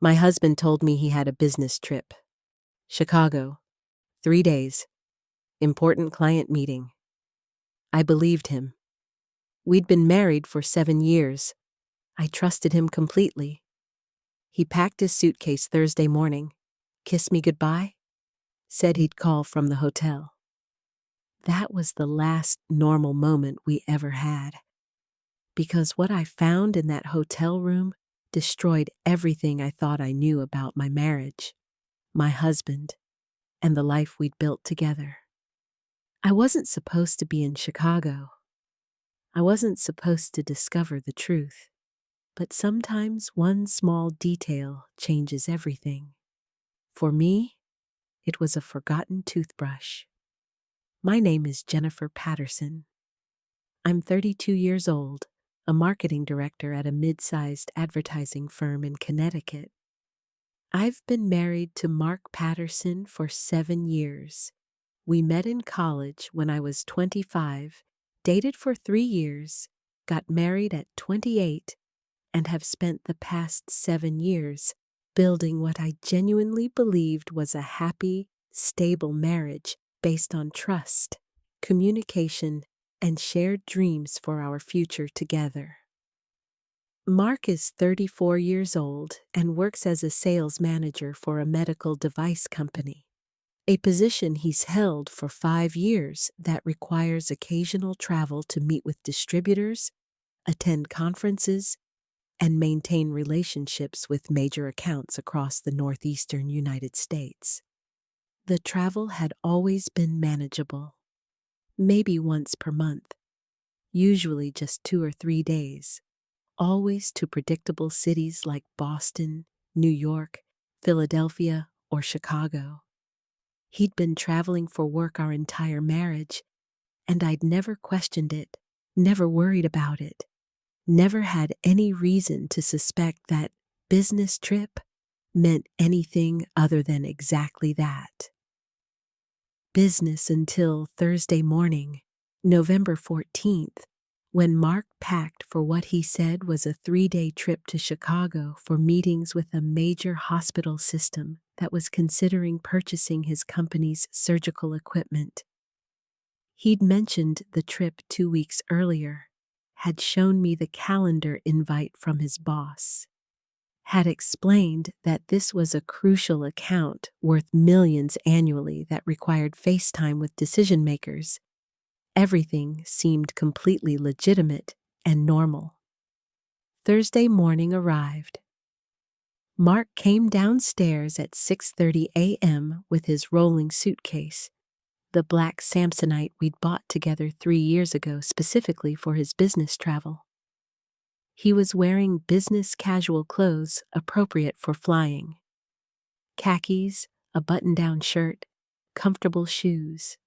My husband told me he had a business trip. Chicago. 3 days. Important client meeting. I believed him. We'd been married for 7 years. I trusted him completely. He packed his suitcase Thursday morning, kissed me goodbye, said he'd call from the hotel. That was the last normal moment we ever had. Because what I found in that hotel room destroyed everything I thought I knew about my marriage, my husband, and the life we'd built together. I wasn't supposed to be in Chicago. I wasn't supposed to discover the truth. But sometimes one small detail changes everything. For me, it was a forgotten toothbrush. My name is Jennifer Patterson. I'm 32 years old, a marketing director at a mid-sized advertising firm in Connecticut. I've been married to Mark Patterson for 7 years. We met in college when I was 25, dated for 3 years, got married at 28, and have spent the past 7 years building what I genuinely believed was a happy, stable marriage based on trust, communication, and shared dreams for our future together. Mark is 34 years old and works as a sales manager for a medical device company, a position he's held for 5 years that requires occasional travel to meet with distributors, attend conferences, and maintain relationships with major accounts across the northeastern United States. The travel had always been manageable, maybe once per month, usually just 2 or 3 days, always to predictable cities like Boston, New York, Philadelphia, or Chicago. He'd been traveling for work our entire marriage, and I'd never questioned it, never worried about it. Never had any reason to suspect that business trip meant anything other than exactly that. Business until Thursday morning, November 14th, when Mark packed for what he said was a 3-day trip to Chicago for meetings with a major hospital system that was considering purchasing his company's surgical equipment. He'd mentioned the trip 2 weeks earlier, had shown me the calendar invite from his boss, had explained that this was a crucial account worth millions annually that required FaceTime with decision makers. Everything seemed completely legitimate and normal. Thursday morning arrived. Mark came downstairs at 6:30 a.m. with his rolling suitcase, the black Samsonite we'd bought together 3 years ago specifically for his business travel. He was wearing business casual clothes appropriate for flying. Khakis, a button-down shirt, comfortable shoes.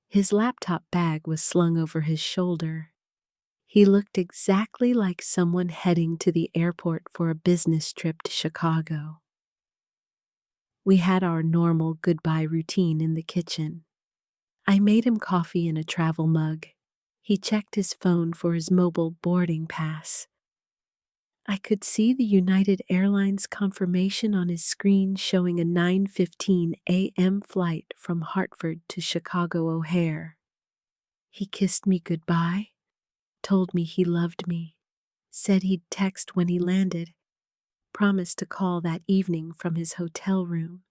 His laptop bag was slung over his shoulder. He looked exactly like someone heading to the airport for a business trip to Chicago. We had our normal goodbye routine in the kitchen. I made him coffee in a travel mug. He checked his phone for his mobile boarding pass. I could see the United Airlines confirmation on his screen showing a 9:15 a.m. flight from Hartford to Chicago O'Hare. He kissed me goodbye, told me he loved me, said he'd text when he landed, promised to call that evening from his hotel room.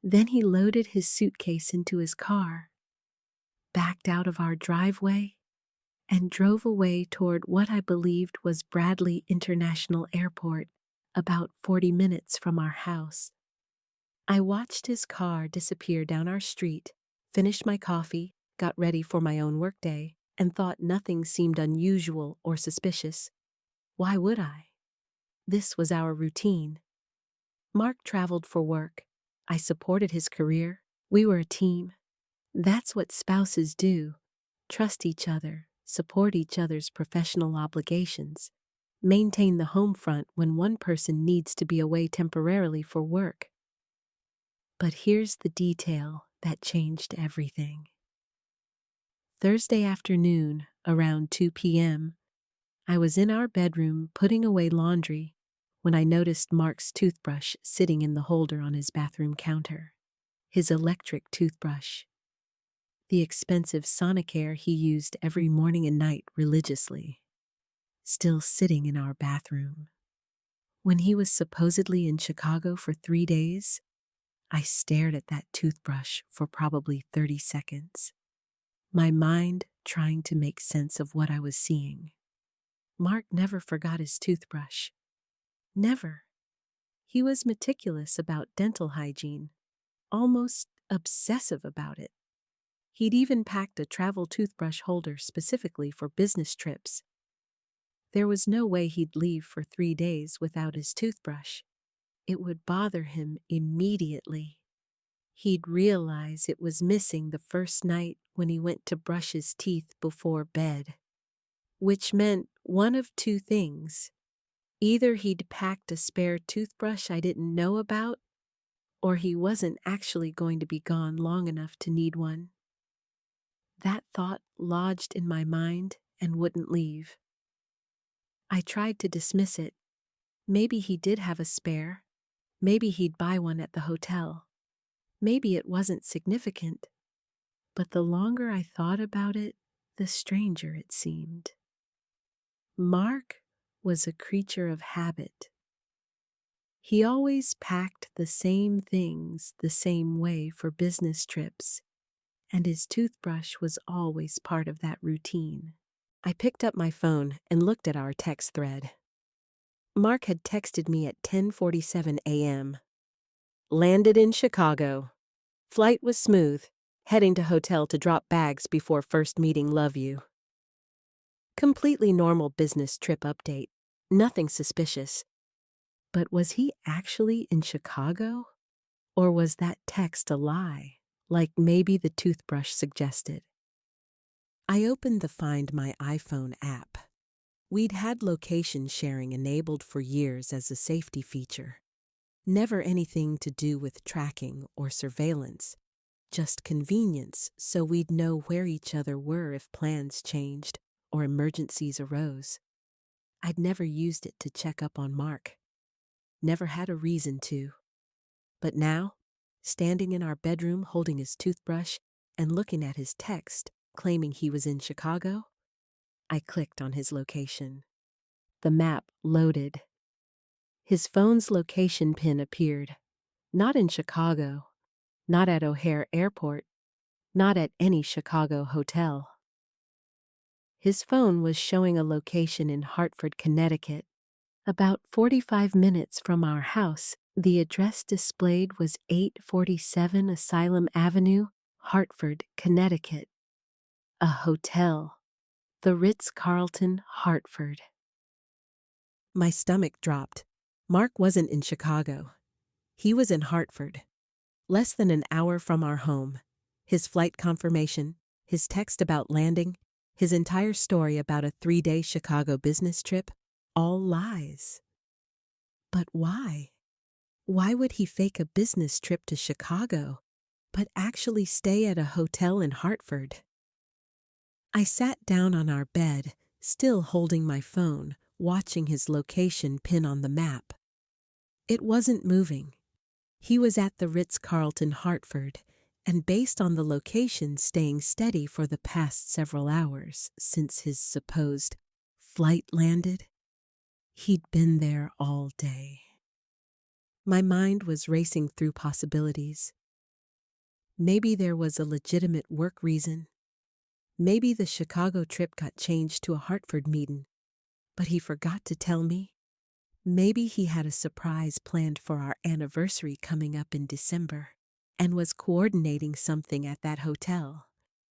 Then he loaded his suitcase into his car, backed out of our driveway, and drove away toward what I believed was Bradley International Airport, about 40 minutes from our house. I watched his car disappear down our street, finished my coffee, got ready for my own workday, and thought nothing seemed unusual or suspicious. Why would I? This was our routine. Mark traveled for work. I supported his career. We were a team. That's what spouses do. Trust each other, support each other's professional obligations, maintain the home front when one person needs to be away temporarily for work. But here's the detail that changed everything. Thursday afternoon, around 2 p.m., I was in our bedroom putting away laundry when I noticed Mark's toothbrush sitting in the holder on his bathroom counter. His electric toothbrush. The expensive Sonicare he used every morning and night religiously. Still sitting in our bathroom. When he was supposedly in Chicago for 3 days, I stared at that toothbrush for probably 30 seconds. My mind trying to make sense of what I was seeing. Mark never forgot his toothbrush. Never. He was meticulous about dental hygiene, almost obsessive about it. He'd even packed a travel toothbrush holder specifically for business trips. There was no way he'd leave for 3 days without his toothbrush. It would bother him immediately. He'd realize it was missing the first night when he went to brush his teeth before bed. Which meant one of two things. Either he'd packed a spare toothbrush I didn't know about, or he wasn't actually going to be gone long enough to need one. That thought lodged in my mind and wouldn't leave. I tried to dismiss it. Maybe he did have a spare. Maybe he'd buy one at the hotel. Maybe it wasn't significant. But the longer I thought about it, the stranger it seemed. Mark was a creature of habit. He always packed the same things the same way for business trips, and his toothbrush was always part of that routine. I picked up my phone and looked at our text thread. Mark had texted me at 10:47 a.m. Landed in Chicago. Flight was smooth, heading to hotel to drop bags before first meeting Love You. Completely normal business trip update, nothing suspicious. But was he actually in Chicago? Or was that text a lie, like maybe the toothbrush suggested? I opened the Find My iPhone app. We'd had location sharing enabled for years as a safety feature. Never anything to do with tracking or surveillance, just convenience so we'd know where each other were if plans changed or emergencies arose. I'd never used it to check up on Mark. Never had a reason to. But now, standing in our bedroom holding his toothbrush and looking at his text claiming he was in Chicago, I clicked on his location. The map loaded. His phone's location pin appeared. Not in Chicago. Not at O'Hare Airport. Not at any Chicago hotel. His phone was showing a location in Hartford, Connecticut. About 45 minutes from our house, the address displayed was 847 Asylum Avenue, Hartford, Connecticut. A hotel. The Ritz-Carlton, Hartford. My stomach dropped. Mark wasn't in Chicago. He was in Hartford. Less than an hour from our home. His flight confirmation, his text about landing, his entire story about a 3-day Chicago business trip, all lies. But why? Why would he fake a business trip to Chicago, but actually stay at a hotel in Hartford? I sat down on our bed, still holding my phone, watching his location pin on the map. It wasn't moving. He was at the Ritz-Carlton, Hartford, and based on the location staying steady for the past several hours since his supposed flight landed, he'd been there all day. My mind was racing through possibilities. Maybe there was a legitimate work reason. Maybe the Chicago trip got changed to a Hartford meeting, but he forgot to tell me. Maybe he had a surprise planned for our anniversary coming up in December and was coordinating something at that hotel.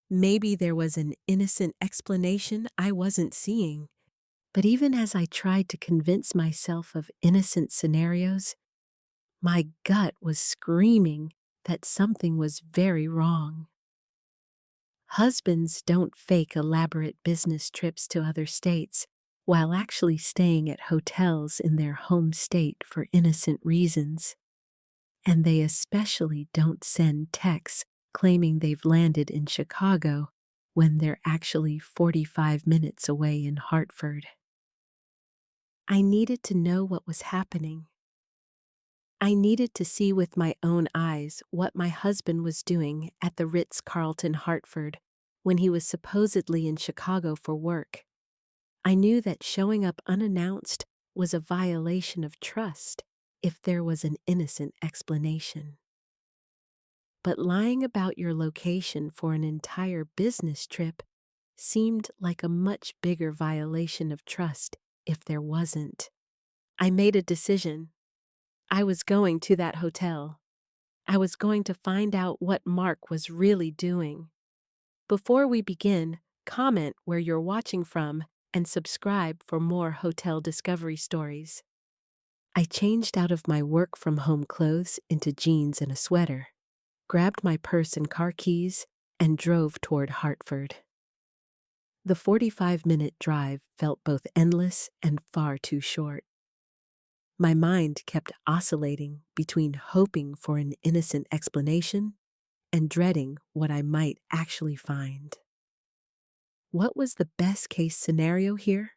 Maybe there was an innocent explanation I wasn't seeing. But even as I tried to convince myself of innocent scenarios, my gut was screaming that something was very wrong. Husbands don't fake elaborate business trips to other states while actually staying at hotels in their home state for innocent reasons. And they especially don't send texts claiming they've landed in Chicago when they're actually 45 minutes away in Hartford. I needed to know what was happening. I needed to see with my own eyes what my husband was doing at the Ritz-Carlton Hartford when he was supposedly in Chicago for work. I knew that showing up unannounced was a violation of trust if there was an innocent explanation. But lying about your location for an entire business trip seemed like a much bigger violation of trust if there wasn't. I made a decision. I was going to that hotel. I was going to find out what Mark was really doing. Before we begin, comment where you're watching from and subscribe for more hotel discovery stories. I changed out of my work-from-home clothes into jeans and a sweater, grabbed my purse and car keys, and drove toward Hartford. The 45-minute drive felt both endless and far too short. My mind kept oscillating between hoping for an innocent explanation and dreading what I might actually find. What was the best-case scenario here?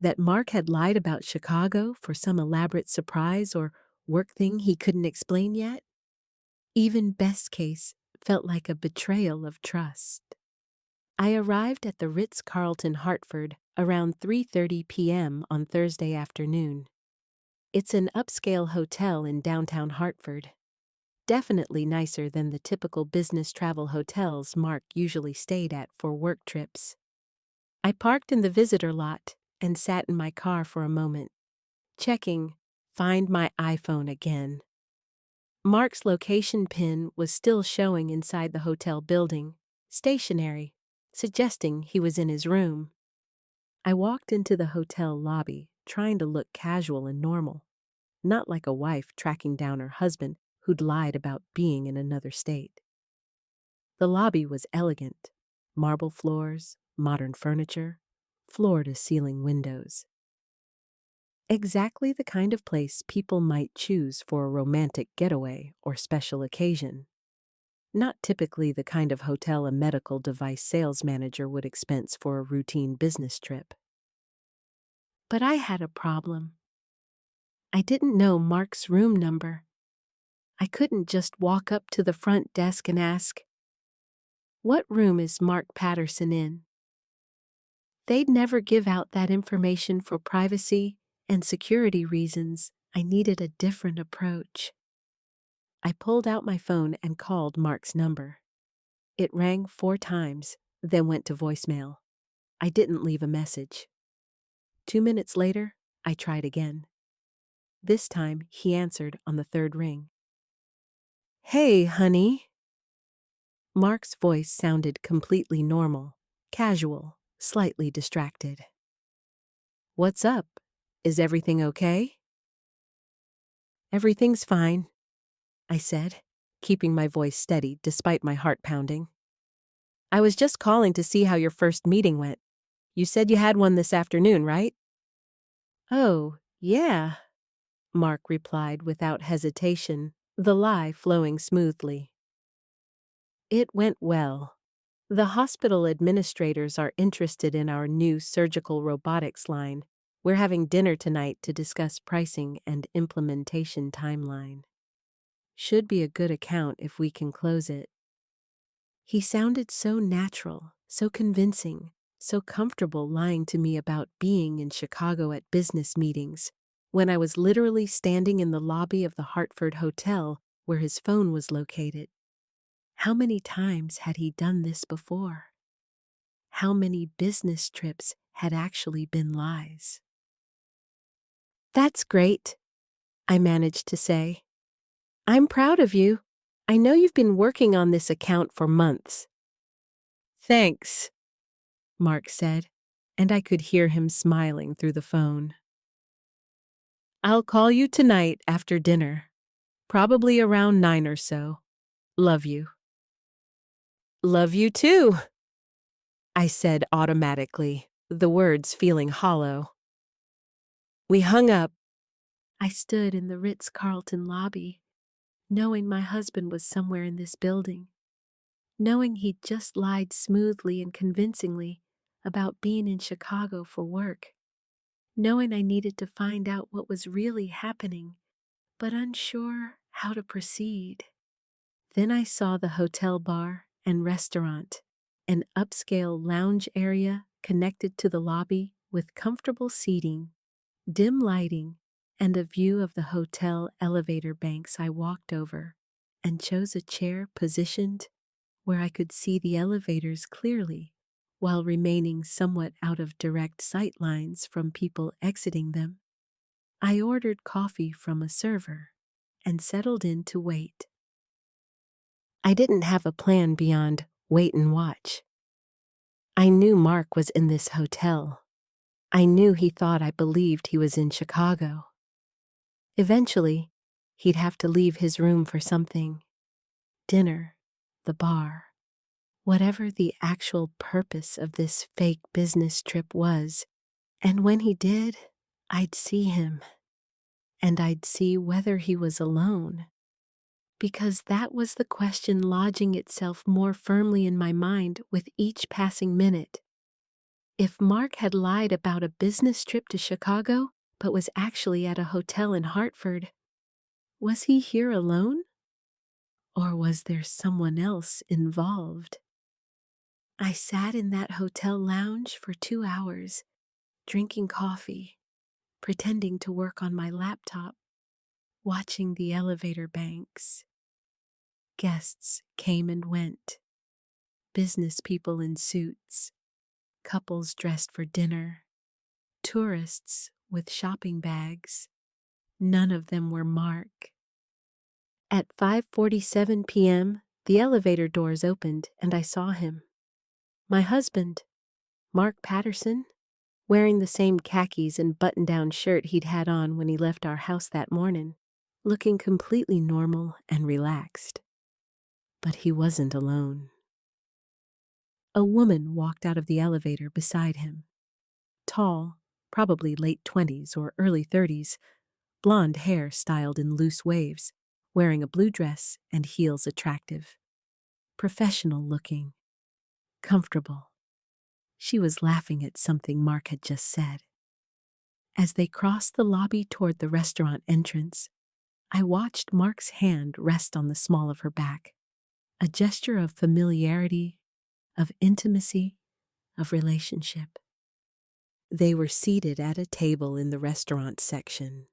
That Mark had lied about Chicago for some elaborate surprise or work thing he couldn't explain yet? Even best case felt like a betrayal of trust. I arrived at the Ritz-Carlton Hartford around 3:30 p.m. on Thursday afternoon. It's an upscale hotel in downtown Hartford. Definitely nicer than the typical business travel hotels Mark usually stayed at for work trips. I parked in the visitor lot and sat in my car for a moment, checking Find My iPhone again. Mark's location pin was still showing inside the hotel building, stationary, suggesting he was in his room. I walked into the hotel lobby, trying to look casual and normal, not like a wife tracking down her husband who'd lied about being in another state. The lobby was elegant, marble floors, modern furniture, floor-to-ceiling windows. Exactly the kind of place people might choose for a romantic getaway or special occasion. Not typically the kind of hotel a medical device sales manager would expense for a routine business trip. But I had a problem. I didn't know Mark's room number. I couldn't just walk up to the front desk and ask, "What room is Mark Patterson in?" They'd never give out that information for privacy and security reasons. I needed a different approach. I pulled out my phone and called Mark's number. It rang 4 times, then went to voicemail. I didn't leave a message. 2 minutes later, I tried again. This time, he answered on the 3rd ring. "Hey, honey." Mark's voice sounded completely normal, casual, slightly distracted. "What's up? Is everything okay?" "Everything's fine," I said, keeping my voice steady despite my heart pounding. "I was just calling to see how your first meeting went. You said you had one this afternoon, right?" "Oh, yeah," Mark replied without hesitation, the lie flowing smoothly. "It went well. The hospital administrators are interested in our new surgical robotics line. We're having dinner tonight to discuss pricing and implementation timeline. Should be a good account if we can close it." He sounded so natural, so convincing, so comfortable lying to me about being in Chicago at business meetings, when I was literally standing in the lobby of the Hartford Hotel where his phone was located. How many times had he done this before? How many business trips had actually been lies? "That's great," I managed to say. "I'm proud of you. I know you've been working on this account for months." "Thanks," Mark said, and I could hear him smiling through the phone. "I'll call you tonight after dinner, probably around 9 or so. Love you." "Love you too," I said automatically, the words feeling hollow. We hung up. I stood in the Ritz-Carlton lobby, knowing my husband was somewhere in this building, knowing he'd just lied smoothly and convincingly about being in Chicago for work. knowing I needed to find out what was really happening, but unsure how to proceed. Then I saw the hotel bar and restaurant, an upscale lounge area connected to the lobby with comfortable seating, dim lighting, and a view of the hotel elevator banks. I walked over and chose a chair positioned where I could see the elevators clearly, while remaining somewhat out of direct sight lines from people exiting them. I ordered coffee from a server and settled in to wait. I didn't have a plan beyond wait and watch. I knew Mark was in this hotel. I knew he thought I believed he was in Chicago. Eventually, he'd have to leave his room for something. Dinner, the bar, whatever the actual purpose of this fake business trip was. And when he did, I'd see him. And I'd see whether he was alone. Because that was the question lodging itself more firmly in my mind with each passing minute. If Mark had lied about a business trip to Chicago, but was actually at a hotel in Hartford, was he here alone? Or was there someone else involved? I sat in that hotel lounge for 2 hours, drinking coffee, pretending to work on my laptop, watching the elevator banks. Guests came and went. Business people in suits, couples dressed for dinner, tourists with shopping bags. None of them were Mark. At 5:47 p.m., the elevator doors opened and I saw him. My husband, Mark Patterson, wearing the same khakis and button-down shirt he'd had on when he left our house that morning, looking completely normal and relaxed. But he wasn't alone. A woman walked out of the elevator beside him. Tall, probably late 20s or early 30s, blonde hair styled in loose waves, wearing a blue dress and heels attractive. Professional looking. Comfortable. She was laughing at something Mark had just said. As they crossed the lobby toward the restaurant entrance, I watched Mark's hand rest on the small of her back, a gesture of familiarity, of intimacy, of relationship. They were seated at a table in the restaurant section.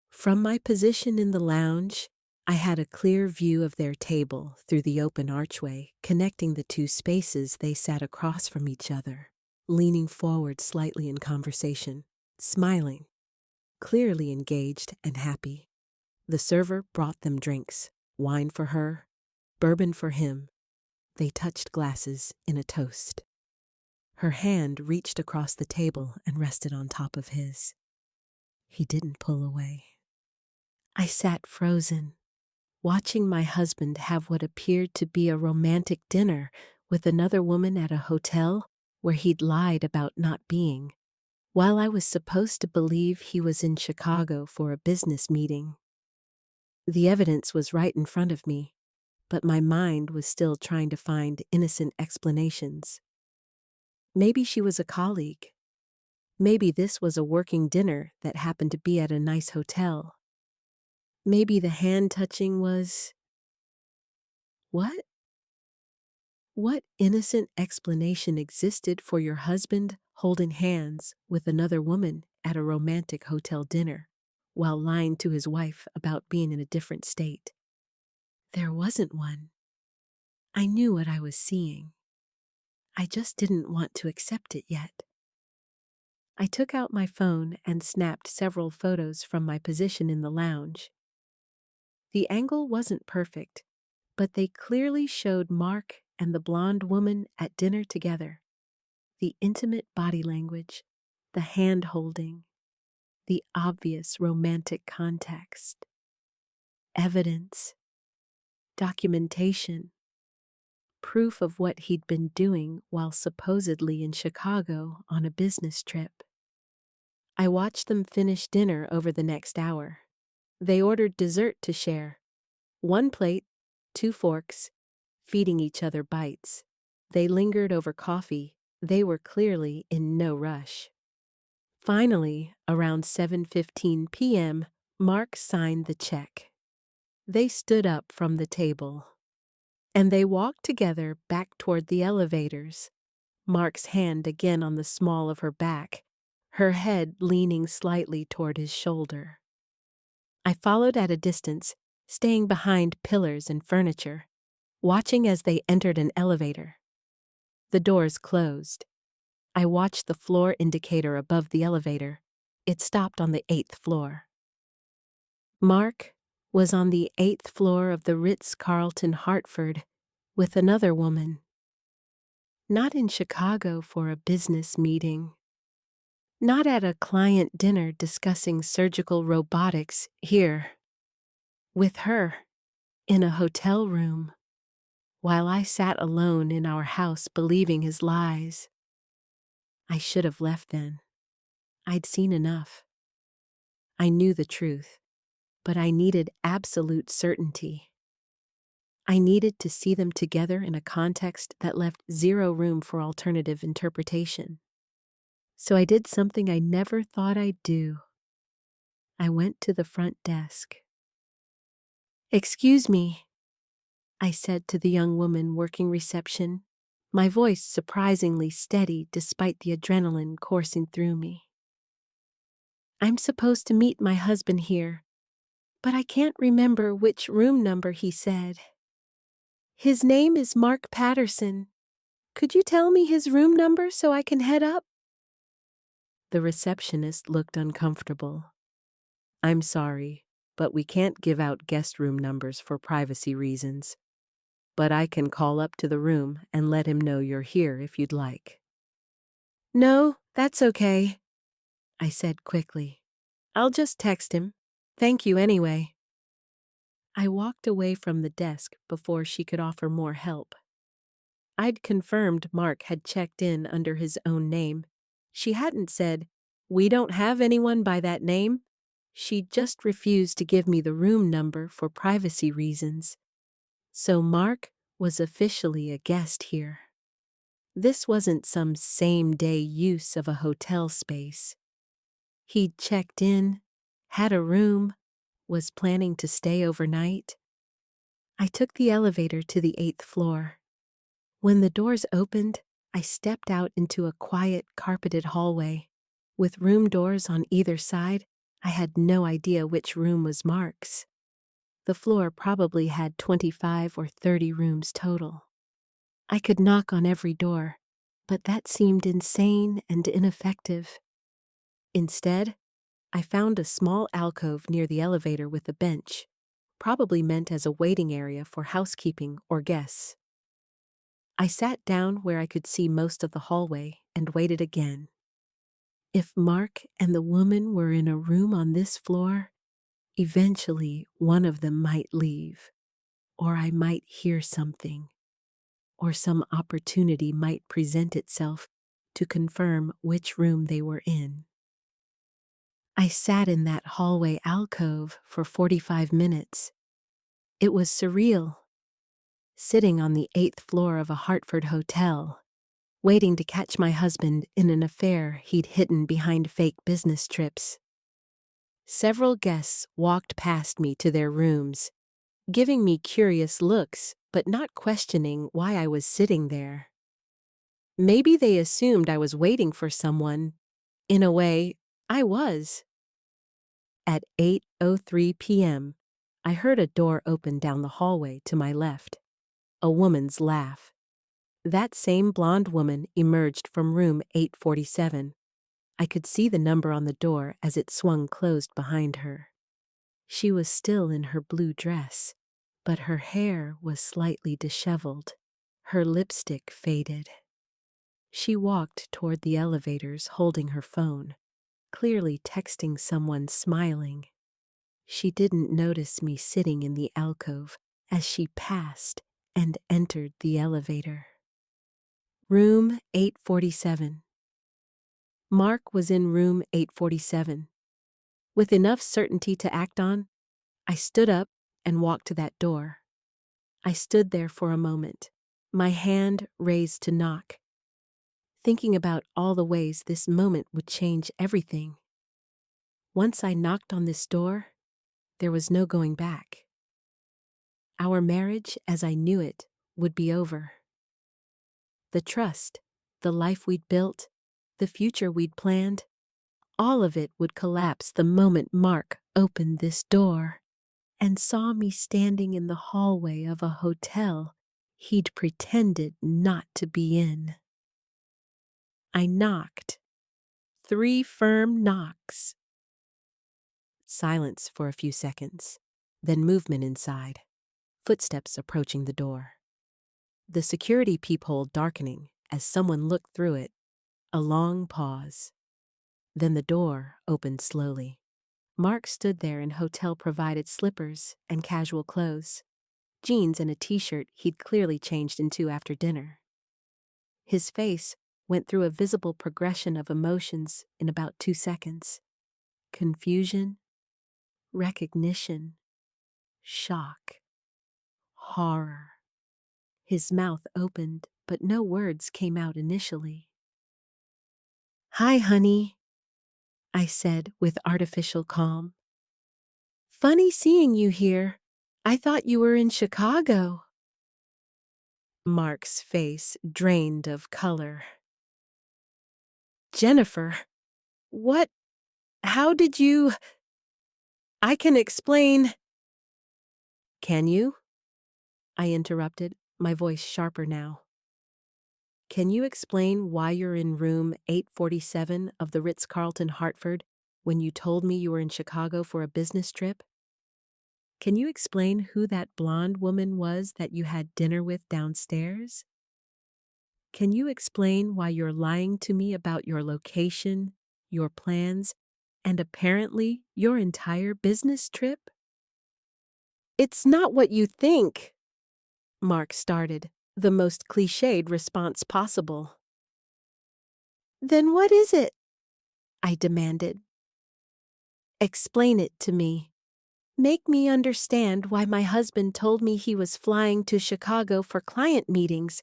From my position in the lounge, I had a clear view of their table through the open archway connecting the two spaces. They sat across from each other, leaning forward slightly in conversation, smiling, clearly engaged and happy. The server brought them drinks, wine for her, bourbon for him. They touched glasses in a toast. Her hand reached across the table and rested on top of his. He didn't pull away. I sat frozen, watching my husband have what appeared to be a romantic dinner with another woman at a hotel where he'd lied about not being, while I was supposed to believe he was in Chicago for a business meeting. The evidence was right in front of me, but my mind was still trying to find innocent explanations. Maybe she was a colleague. Maybe this was a working dinner that happened to be at a nice hotel. Maybe the hand-touching was... What? What innocent explanation existed for your husband holding hands with another woman at a romantic hotel dinner while lying to his wife about being in a different state? There wasn't one. I knew what I was seeing. I just didn't want to accept it yet. I took out my phone and snapped several photos from my position in the lounge. The angle wasn't perfect, but they clearly showed Mark and the blonde woman at dinner together. The intimate body language, the hand-holding, the obvious romantic context. Evidence, documentation, proof of what he'd been doing while supposedly in Chicago on a business trip. I watched them finish dinner over the next hour. They ordered dessert to share. 1 plate, 2 forks, feeding each other bites. They lingered over coffee. They were clearly in no rush. Finally, around 7:15 p.m., Mark signed the check. They stood up from the table, and they walked together back toward the elevators, Mark's hand again on the small of her back, her head leaning slightly toward his shoulder. I followed at a distance, staying behind pillars and furniture, watching as they entered an elevator. The doors closed. I watched the floor indicator above the elevator. It stopped on the 8th floor. Mark was on the 8th floor of the Ritz-Carlton Hartford with another woman. Not in Chicago for a business meeting. Not at a client dinner discussing surgical robotics here. With her, in a hotel room, while I sat alone in our house believing his lies. I should have left then. I'd seen enough. I knew the truth, but I needed absolute certainty. I needed to see them together in a context that left zero room for alternative interpretation. So I did something I never thought I'd do. I went to the front desk. "Excuse me," I said to the young woman working reception, my voice surprisingly steady despite the adrenaline coursing through me. "I'm supposed to meet my husband here, but I can't remember which room number he said. His name is Mark Patterson. Could you tell me his room number so I can head up?" The receptionist looked uncomfortable. "I'm sorry, but we can't give out guest room numbers for privacy reasons. But I can call up to the room and let him know you're here if you'd like." "No, that's okay," I said quickly. "I'll just text him. Thank you anyway." I walked away from the desk before she could offer more help. I'd confirmed Mark had checked in under his own name. She hadn't said, "We don't have anyone by that name." She just refused to give me the room number for privacy reasons. So Mark was officially a guest here. This wasn't some same-day use of a hotel space. He'd checked in, had a room, was planning to stay overnight. I took the elevator to the 8th floor. When the doors opened, I stepped out into a quiet, carpeted hallway. With room doors on either side, I had no idea which room was Mark's. The floor probably had 25 or 30 rooms total. I could knock on every door, but that seemed insane and ineffective. Instead, I found a small alcove near the elevator with a bench, probably meant as a waiting area for housekeeping or guests. I sat down where I could see most of the hallway and waited again. If Mark and the woman were in a room on this floor, eventually one of them might leave, or I might hear something, or some opportunity might present itself to confirm which room they were in. I sat in that hallway alcove for 45 minutes. It was surreal, sitting on the 8th floor of a Hartford hotel, waiting to catch my husband in an affair he'd hidden behind fake business trips. Several guests walked past me to their rooms, giving me curious looks but not questioning why I was sitting there. Maybe they assumed I was waiting for someone. In a way, I was. At 8:03 p.m., I heard a door open down the hallway to my left. A woman's laugh. That same blonde woman emerged from room 847. I could see the number on the door as it swung closed behind her. She was still in her blue dress, but her hair was slightly disheveled, her lipstick faded. She walked toward the elevators holding her phone, clearly texting someone smiling. She didn't notice me sitting in the alcove as she passed and entered the elevator. Room 847. Mark was in room 847. With enough certainty to act on, I stood up and walked to that door. I stood there for a moment, my hand raised to knock, thinking about all the ways this moment would change everything. Once I knocked on this door, there was no going back. Our marriage, as I knew it, would be over. The trust, the life we'd built, the future we'd planned, all of it would collapse the moment Mark opened this door and saw me standing in the hallway of a hotel he'd pretended not to be in. I knocked. 3 firm knocks. Silence for a few seconds, then movement inside, footsteps approaching the door. The security peephole darkening as someone looked through it, a long pause. Then the door opened slowly. Mark stood there in hotel-provided slippers and casual clothes, jeans and a t-shirt he'd clearly changed into after dinner. His face went through a visible progression of emotions in about 2 seconds. Confusion, recognition, shock, horror. His mouth opened, but no words came out initially. "Hi, honey," I said with artificial calm. "Funny seeing you here. I thought you were in Chicago." Mark's face drained of color. "Jennifer, what? How did you? I can explain." "Can you?" I interrupted, my voice sharper now. "Can you explain why you're in room 847 of the Ritz-Carlton Hartford when you told me you were in Chicago for a business trip? Can you explain who that blonde woman was that you had dinner with downstairs? Can you explain why you're lying to me about your location, your plans, and apparently your entire business trip?" "It's not what you think," Mark started, the most cliched response possible. "Then what is it?" I demanded. "Explain it to me. Make me understand why my husband told me he was flying to Chicago for client meetings,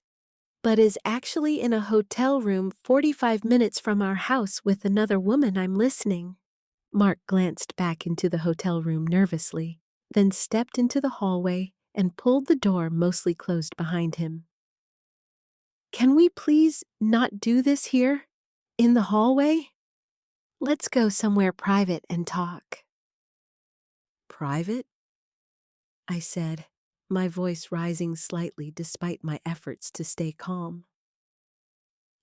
but is actually in a hotel room 45 minutes from our house with another woman I'm listening." Mark glanced back into the hotel room nervously, then stepped into the hallway and pulled the door mostly closed behind him. "Can we please not do this here? In the hallway? Let's go somewhere private and talk." "Private?" I said, my voice rising slightly despite my efforts to stay calm.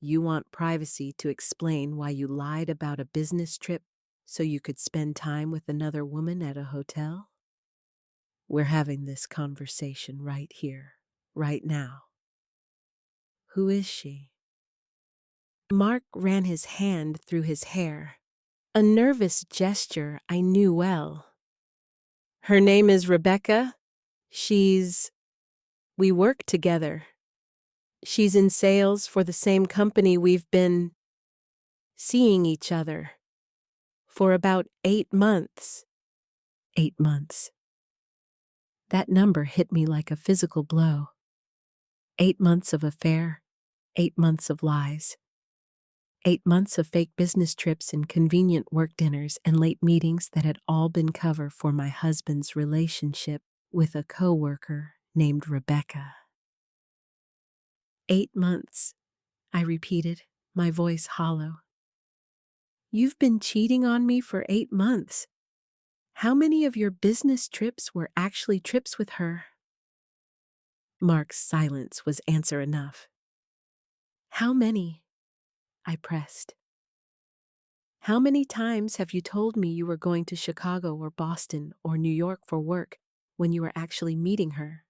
"You want privacy to explain why you lied about a business trip so you could spend time with another woman at a hotel? We're having this conversation right here, right now. Who is she?" Mark ran his hand through his hair, a nervous gesture I knew well. "Her name is Rebecca. We work together. She's in sales for the same company we've been seeing each other for about 8 months. 8 months. That number hit me like a physical blow. 8 months of affair, 8 months of lies. 8 months of fake business trips and convenient work dinners and late meetings that had all been cover for my husband's relationship with a coworker named Rebecca. 8 months, I repeated, my voice hollow. "You've been cheating on me for 8 months. How many of your business trips were actually trips with her?" Mark's silence was answer enough. "How many?" I pressed. "How many times have you told me you were going to Chicago or Boston or New York for work when you were actually meeting her?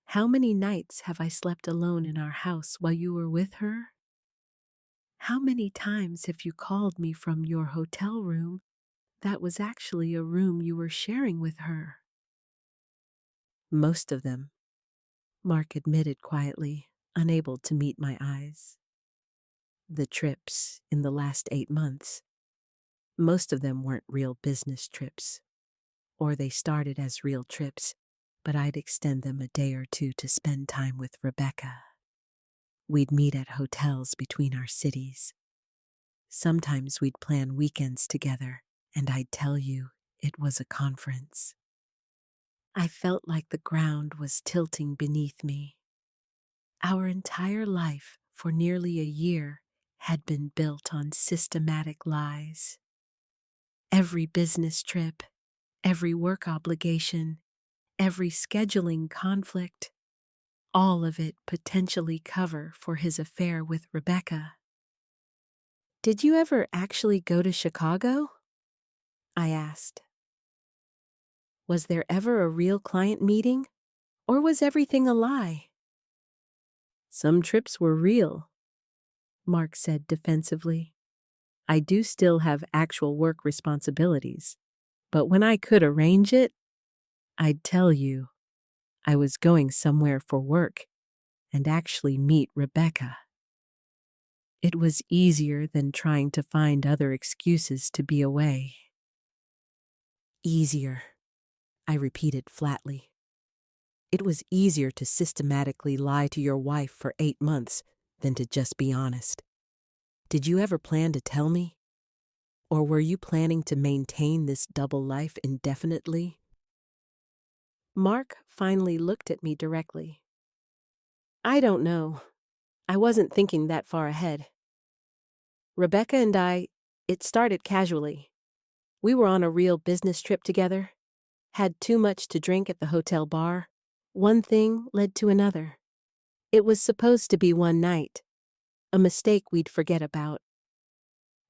How many nights have I slept alone in our house while you were with her? How many times have you called me from your hotel room that was actually a room you were sharing with her?" "Most of them," Mark admitted quietly, unable to meet my eyes. "The trips in the last 8 months, most of them weren't real business trips. Or they started as real trips, but I'd extend them a day or two to spend time with Rebecca. We'd meet at hotels between our cities. Sometimes we'd plan weekends together, and I'd tell you it was a conference. I felt like the ground was tilting beneath me. Our entire life for nearly a year had been built on systematic lies. Every business trip, every work obligation, every scheduling conflict, all of it potentially cover for his affair with Rebecca. Did you ever actually go to Chicago? I asked. Was there ever a real client meeting, or was everything a lie? Some trips were real, Mark said defensively. I do still have actual work responsibilities, but when I could arrange it, I'd tell you I was going somewhere for work and actually meet Rebecca. It was easier than trying to find other excuses to be away. Easier, I repeated flatly. It was easier to systematically lie to your wife for 8 months than to just be honest. Did you ever plan to tell me? Or were you planning to maintain this double life indefinitely? Mark finally looked at me directly. I don't know. I wasn't thinking that far ahead. Rebecca and it started casually. We were on a real business trip together, had too much to drink at the hotel bar. One thing led to another. It was supposed to be one night, a mistake we'd forget about.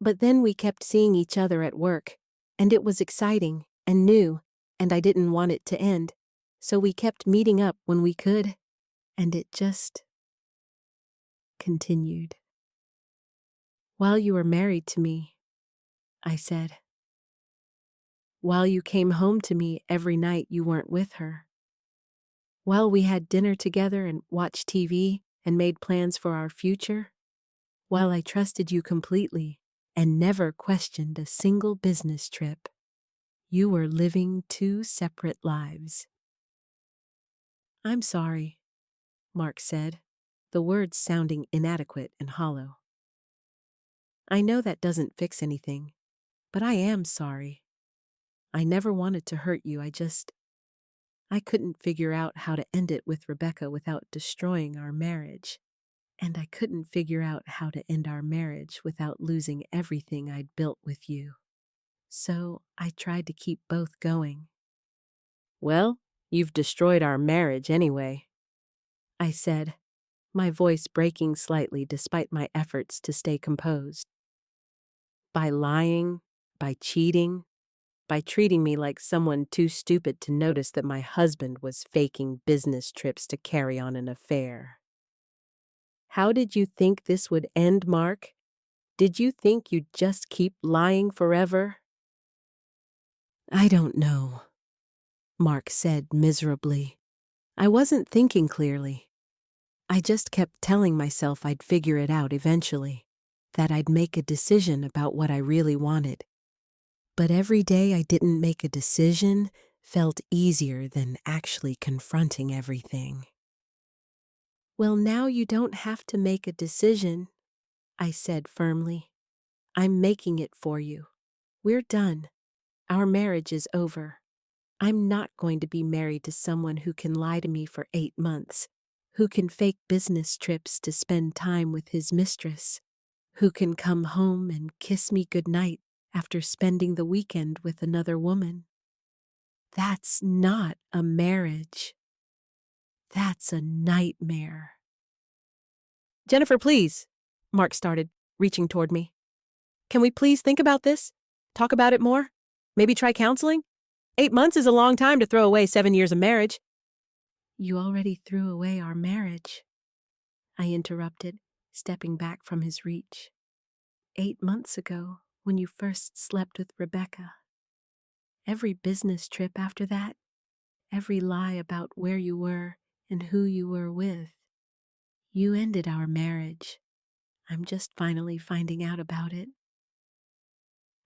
But then we kept seeing each other at work, and it was exciting and new, and I didn't want it to end, so we kept meeting up when we could, and it just continued. While you were married to me, I said. While you came home to me every night you weren't with her. While we had dinner together and watched TV and made plans for our future. While I trusted you completely and never questioned a single business trip. You were living 2 separate lives. I'm sorry, Mark said, the words sounding inadequate and hollow. I know that doesn't fix anything, but I am sorry. I never wanted to hurt you, I couldn't figure out how to end it with Rebecca without destroying our marriage. And I couldn't figure out how to end our marriage without losing everything I'd built with you. So I tried to keep both going. Well, you've destroyed our marriage anyway, I said, my voice breaking slightly despite my efforts to stay composed. By lying, by cheating, by treating me like someone too stupid to notice that my husband was faking business trips to carry on an affair. How did you think this would end, Mark? Did you think you'd just keep lying forever? I don't know, Mark said miserably. I wasn't thinking clearly. I just kept telling myself I'd figure it out eventually, that I'd make a decision about what I really wanted. But every day I didn't make a decision felt easier than actually confronting everything. Well, now you don't have to make a decision, I said firmly. I'm making it for you. We're done. Our marriage is over. I'm not going to be married to someone who can lie to me for 8 months, who can fake business trips to spend time with his mistress, who can come home and kiss me goodnight after spending the weekend with another woman. That's not a marriage. That's a nightmare. Jennifer, please, Mark started, reaching toward me. Can we please think about this? Talk about it more? Maybe try counseling? 8 months is a long time to throw away 7 years of marriage. You already threw away our marriage, I interrupted, stepping back from his reach. 8 months ago, when you first slept with Rebecca. Every business trip after that, every lie about where you were and who you were with. You ended our marriage. I'm just finally finding out about it.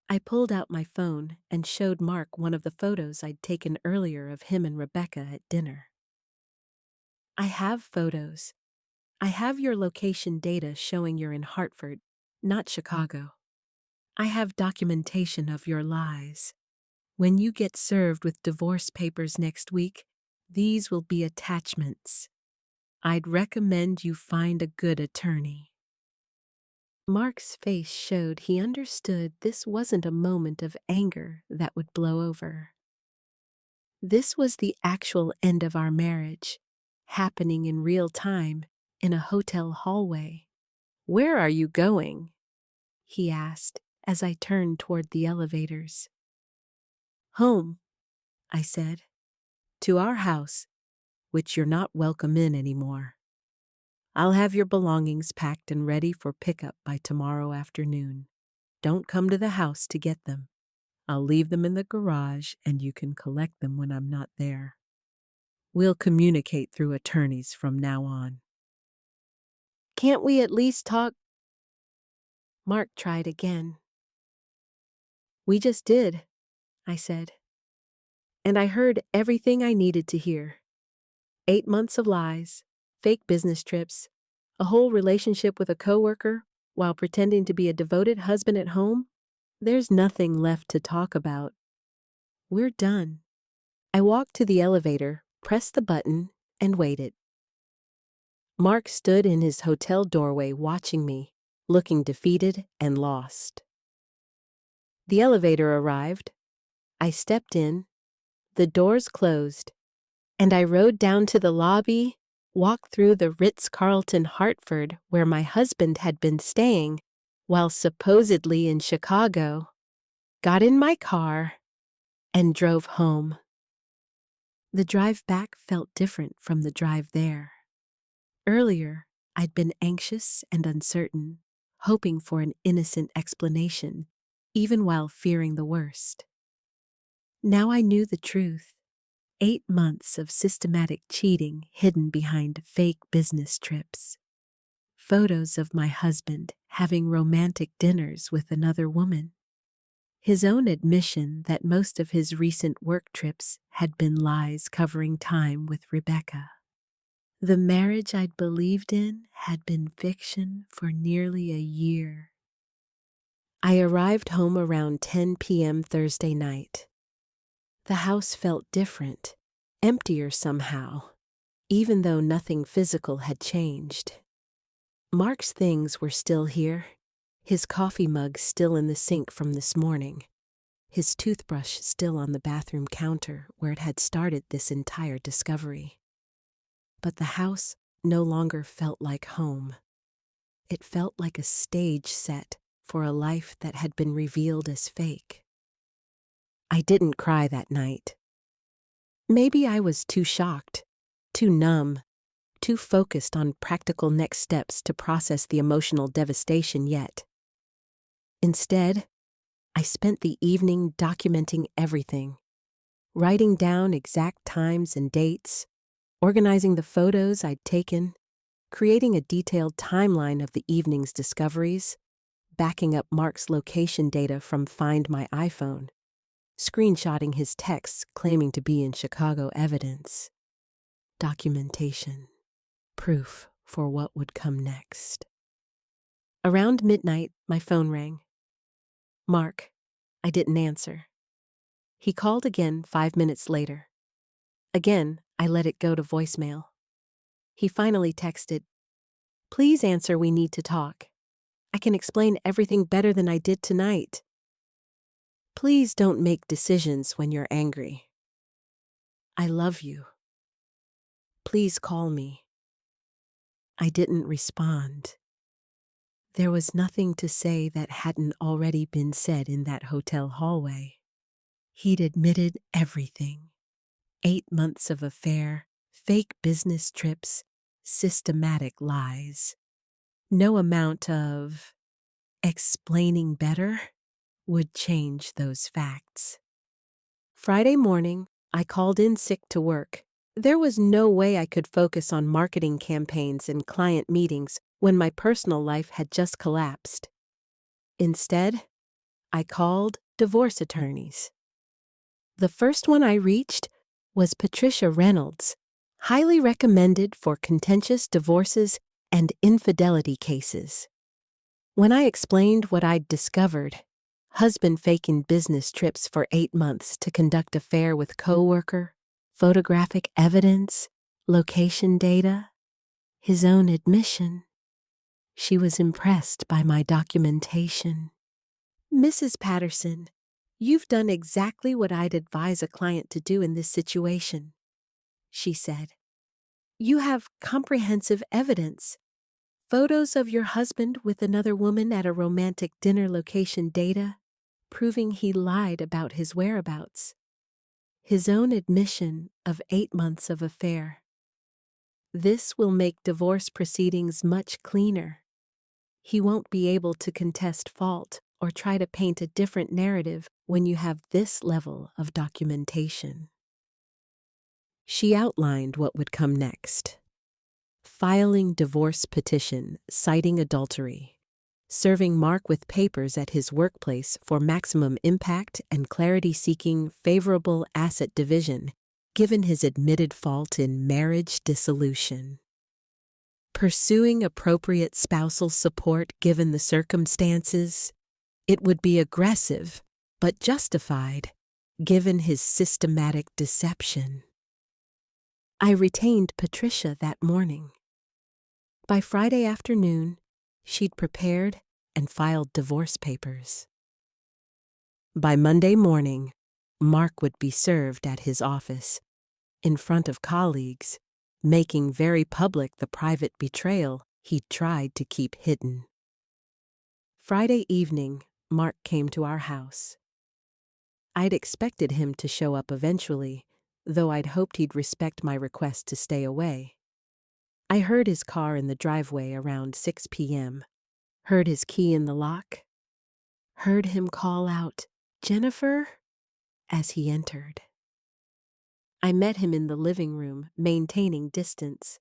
I pulled out my phone and showed Mark one of the photos I'd taken earlier of him and Rebecca at dinner. I have photos. I have your location data showing you're in Hartford, not Chicago. I have documentation of your lies. When you get served with divorce papers next week, these will be attachments. I'd recommend you find a good attorney." Mark's face showed he understood this wasn't a moment of anger that would blow over. This was the actual end of our marriage, happening in real time in a hotel hallway. "Where are you going?" he asked as I turned toward the elevators. "Home," I said. "To our house, which you're not welcome in anymore. I'll have your belongings packed and ready for pickup by tomorrow afternoon. Don't come to the house to get them. I'll leave them in the garage and you can collect them when I'm not there. We'll communicate through attorneys from now on." "Can't we at least talk?" Mark tried again. "We just did," I said. "And I heard everything I needed to hear. 8 months of lies, fake business trips, a whole relationship with a coworker while pretending to be a devoted husband at home. There's nothing left to talk about. We're done." I walked to the elevator, pressed the button, and waited. Mark stood in his hotel doorway watching me, looking defeated and lost. The elevator arrived. I stepped in, the doors closed, and I rode down to the lobby, walked through the Ritz-Carlton Hartford where my husband had been staying while supposedly in Chicago, got in my car, and drove home. The drive back felt different from the drive there. Earlier, I'd been anxious and uncertain, hoping for an innocent explanation, even while fearing the worst. Now I knew the truth. 8 months of systematic cheating hidden behind fake business trips. Photos of my husband having romantic dinners with another woman. His own admission that most of his recent work trips had been lies covering time with Rebecca. The marriage I'd believed in had been fiction for nearly a year. I arrived home around 10 p.m. Thursday night. The house felt different, emptier somehow, even though nothing physical had changed. Mark's things were still here, his coffee mug still in the sink from this morning, his toothbrush still on the bathroom counter where it had started this entire discovery. But the house no longer felt like home. It felt like a stage set for a life that had been revealed as fake. I didn't cry that night. Maybe I was too shocked, too numb, too focused on practical next steps to process the emotional devastation yet. Instead, I spent the evening documenting everything, writing down exact times and dates, organizing the photos I'd taken, creating a detailed timeline of the evening's discoveries, backing up Mark's location data from Find My iPhone, screenshotting his texts claiming to be in Chicago evidence. Documentation. Proof for what would come next. Around midnight, my phone rang. Mark. I didn't answer. He called again 5 minutes later. Again, I let it go to voicemail. He finally texted, "Please answer, we need to talk. I can explain everything better than I did tonight. Please don't make decisions when you're angry. I love you. Please call me." I didn't respond. There was nothing to say that hadn't already been said in that hotel hallway. He'd admitted everything. 8 months of affair, fake business trips, systematic lies. No amount of explaining better would change those facts. Friday morning, I called in sick to work. There was no way I could focus on marketing campaigns and client meetings when my personal life had just collapsed. Instead, I called divorce attorneys. The first one I reached was Patricia Reynolds, highly recommended for contentious divorces and infidelity cases. When I explained what I'd discovered, husband faking business trips for 8 months to conduct affair with coworker, photographic evidence, location data, his own admission, she was impressed by my documentation. Mrs. Patterson, you've done exactly what I'd advise a client to do in this situation, she said. You have comprehensive evidence. Photos of your husband with another woman at a romantic dinner location data, proving he lied about his whereabouts. His own admission of 8 months of affair. This will make divorce proceedings much cleaner. He won't be able to contest fault or try to paint a different narrative when you have this level of documentation. She outlined what would come next. Filing divorce petition citing adultery. Serving Mark with papers at his workplace for maximum impact and clarity-seeking favorable asset division, given his admitted fault in marriage dissolution. Pursuing appropriate spousal support given the circumstances. It would be aggressive, but justified, given his systematic deception. I retained Patricia that morning. By Friday afternoon, she'd prepared and filed divorce papers. By Monday morning, Mark would be served at his office, in front of colleagues, making very public the private betrayal he'd tried to keep hidden. Friday evening, Mark came to our house. I'd expected him to show up eventually, though I'd hoped he'd respect my request to stay away. I heard his car in the driveway around 6 p.m., heard his key in the lock, heard him call out, "Jennifer," as he entered. I met him in the living room, maintaining distance.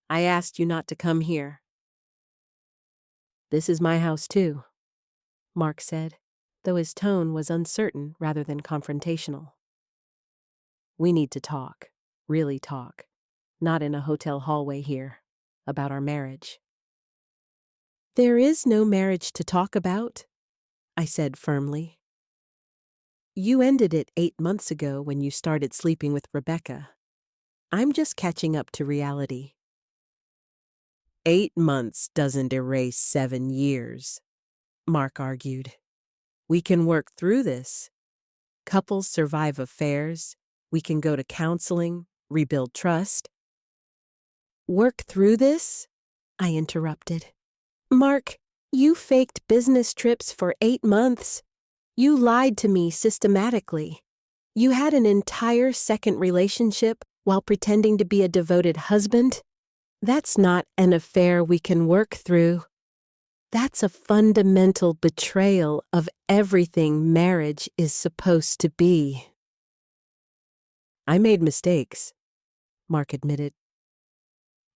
"I asked you not to come here." "This is my house too," Mark said, though his tone was uncertain rather than confrontational. "We need to talk, really talk, not in a hotel hallway here, about our marriage." "There is no marriage to talk about," I said firmly. "You ended it 8 months ago when you started sleeping with Rebecca. I'm just catching up to reality." 8 months doesn't erase 7 years, Mark argued. "We can work through this. Couples survive affairs. We can go to counseling, rebuild trust." "Work through this?" I interrupted. "Mark, you faked business trips for 8 months. You lied to me systematically. You had an entire second relationship while pretending to be a devoted husband. That's not an affair we can work through. That's a fundamental betrayal of everything marriage is supposed to be." "I made mistakes," Mark admitted.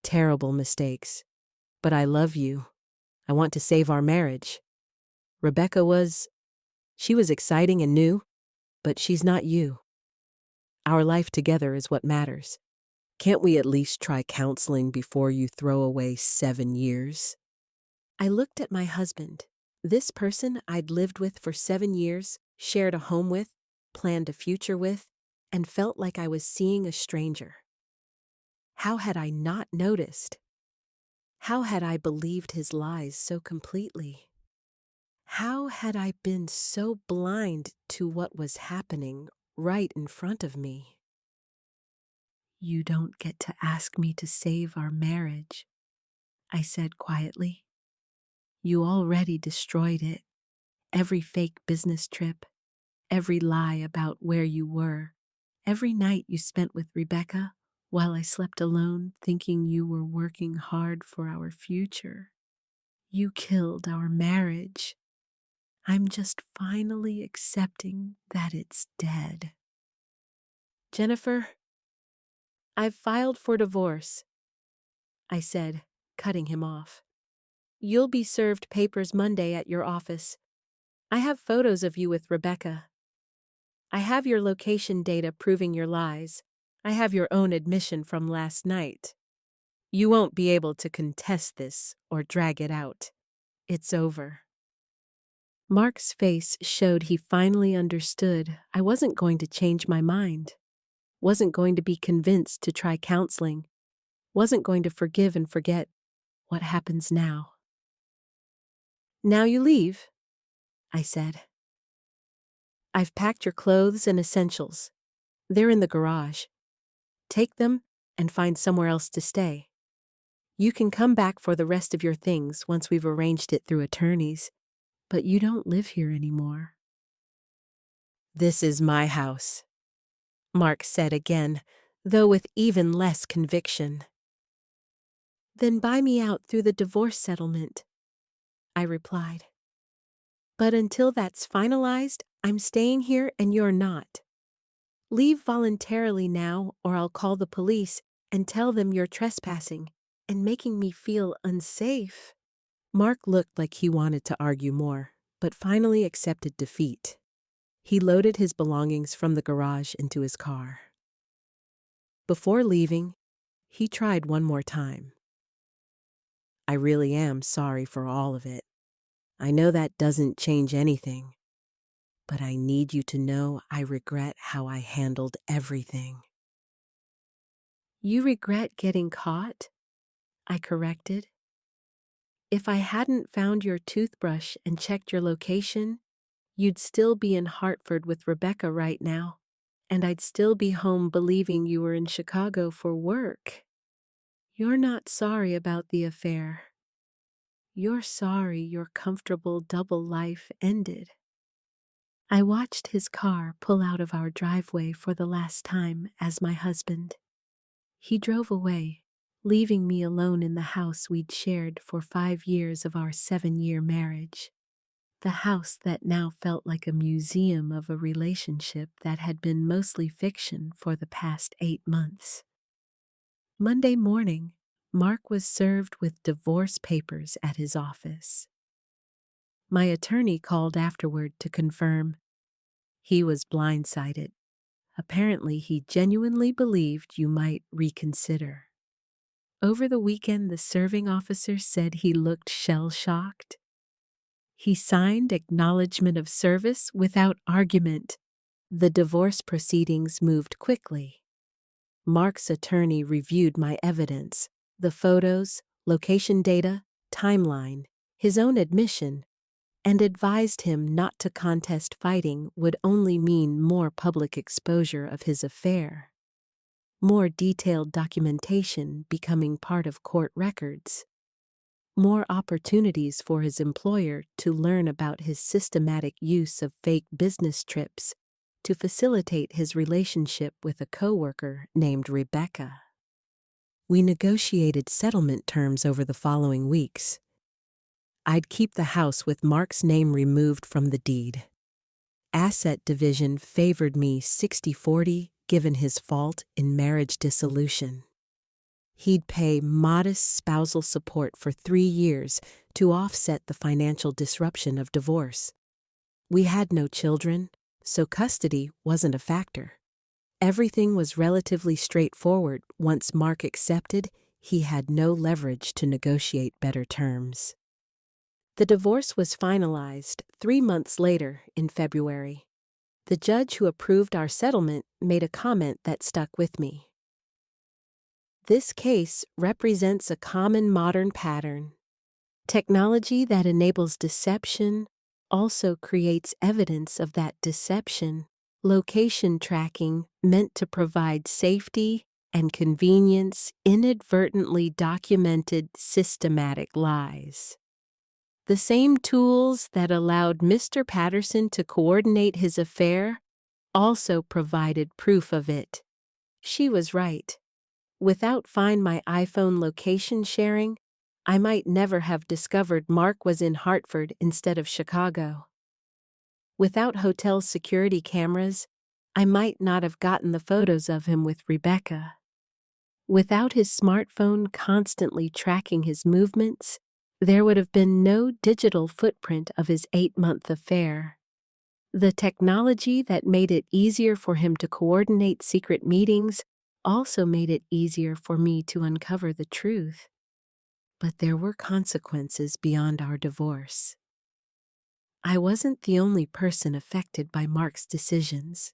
"Terrible mistakes. But I love you. I want to save our marriage. Rebecca she was exciting and new, but she's not you. Our life together is what matters. Can't we at least try counseling before you throw away 7 years? I looked at my husband, this person I'd lived with for 7 years, shared a home with, planned a future with, and felt like I was seeing a stranger. How had I not noticed? How had I believed his lies so completely? How had I been so blind to what was happening right in front of me? "You don't get to ask me to save our marriage," I said quietly. "You already destroyed it. Every fake business trip, every lie about where you were, every night you spent with Rebecca while I slept alone thinking you were working hard for our future. You killed our marriage. I'm just finally accepting that it's dead." "Jennifer, I've filed for divorce," I said, cutting him off. "You'll be served papers Monday at your office. I have photos of you with Rebecca. I have your location data proving your lies. I have your own admission from last night. You won't be able to contest this or drag it out. It's over. Mark's face showed he finally understood I wasn't going to change my mind, wasn't going to be convinced to try counseling, wasn't going to forgive and forget what happens now. Now you leave, I said. I've packed your clothes and essentials. They're in the garage. Take them and find somewhere else to stay. You can come back for the rest of your things once we've arranged it through attorneys, but you don't live here anymore. This is my house, Mark said again, though with even less conviction. Then buy me out through the divorce settlement, I replied. But until that's finalized, I'm staying here and you're not. Leave voluntarily now, or I'll call the police and tell them you're trespassing and making me feel unsafe. Mark looked like he wanted to argue more, but finally accepted defeat. He loaded his belongings from the garage into his car. Before leaving, he tried one more time. I really am sorry for all of it. I know that doesn't change anything, but I need you to know I regret how I handled everything. You regret getting caught? I corrected. If I hadn't found your toothbrush and checked your location, you'd still be in Hartford with Rebecca right now, and I'd still be home believing you were in Chicago for work. You're not sorry about the affair. You're sorry your comfortable double life ended. I watched his car pull out of our driveway for the last time as my husband. He drove away, leaving me alone in the house we'd shared for 5 years of our 7-year marriage. The house that now felt like a museum of a relationship that had been mostly fiction for the past 8 months. Monday morning, Mark was served with divorce papers at his office. My attorney called afterward to confirm. He was blindsided. Apparently, he genuinely believed you might reconsider. Over the weekend, the serving officer said he looked shell-shocked. He signed acknowledgement of service without argument. The divorce proceedings moved quickly. Mark's attorney reviewed my evidence, the photos, location data, timeline, his own admission, and advised him not to contest fighting would only mean more public exposure of his affair, more detailed documentation becoming part of court records, more opportunities for his employer to learn about his systematic use of fake business trips to facilitate his relationship with a coworker named Rebecca. We negotiated settlement terms over the following weeks. I'd keep the house with Mark's name removed from the deed. Asset division favored me 60-40 given his fault in marriage dissolution. He'd pay modest spousal support for 3 years to offset the financial disruption of divorce. We had no children, so custody wasn't a factor. Everything was relatively straightforward once Mark accepted he had no leverage to negotiate better terms. The divorce was finalized 3 months later in February. The judge who approved our settlement made a comment that stuck with me. This case represents a common modern pattern. Technology that enables deception also creates evidence of that deception. Location tracking meant to provide safety and convenience inadvertently documented systematic lies. The same tools that allowed Mr. Patterson to coordinate his affair also provided proof of it. She was right. Without Find My iPhone location sharing, I might never have discovered Mark was in Hartford instead of Chicago. Without hotel security cameras, I might not have gotten the photos of him with Rebecca. Without his smartphone constantly tracking his movements, there would have been no digital footprint of his 8-month affair. The technology that made it easier for him to coordinate secret meetings also made it easier for me to uncover the truth. But there were consequences beyond our divorce. I wasn't the only person affected by Mark's decisions.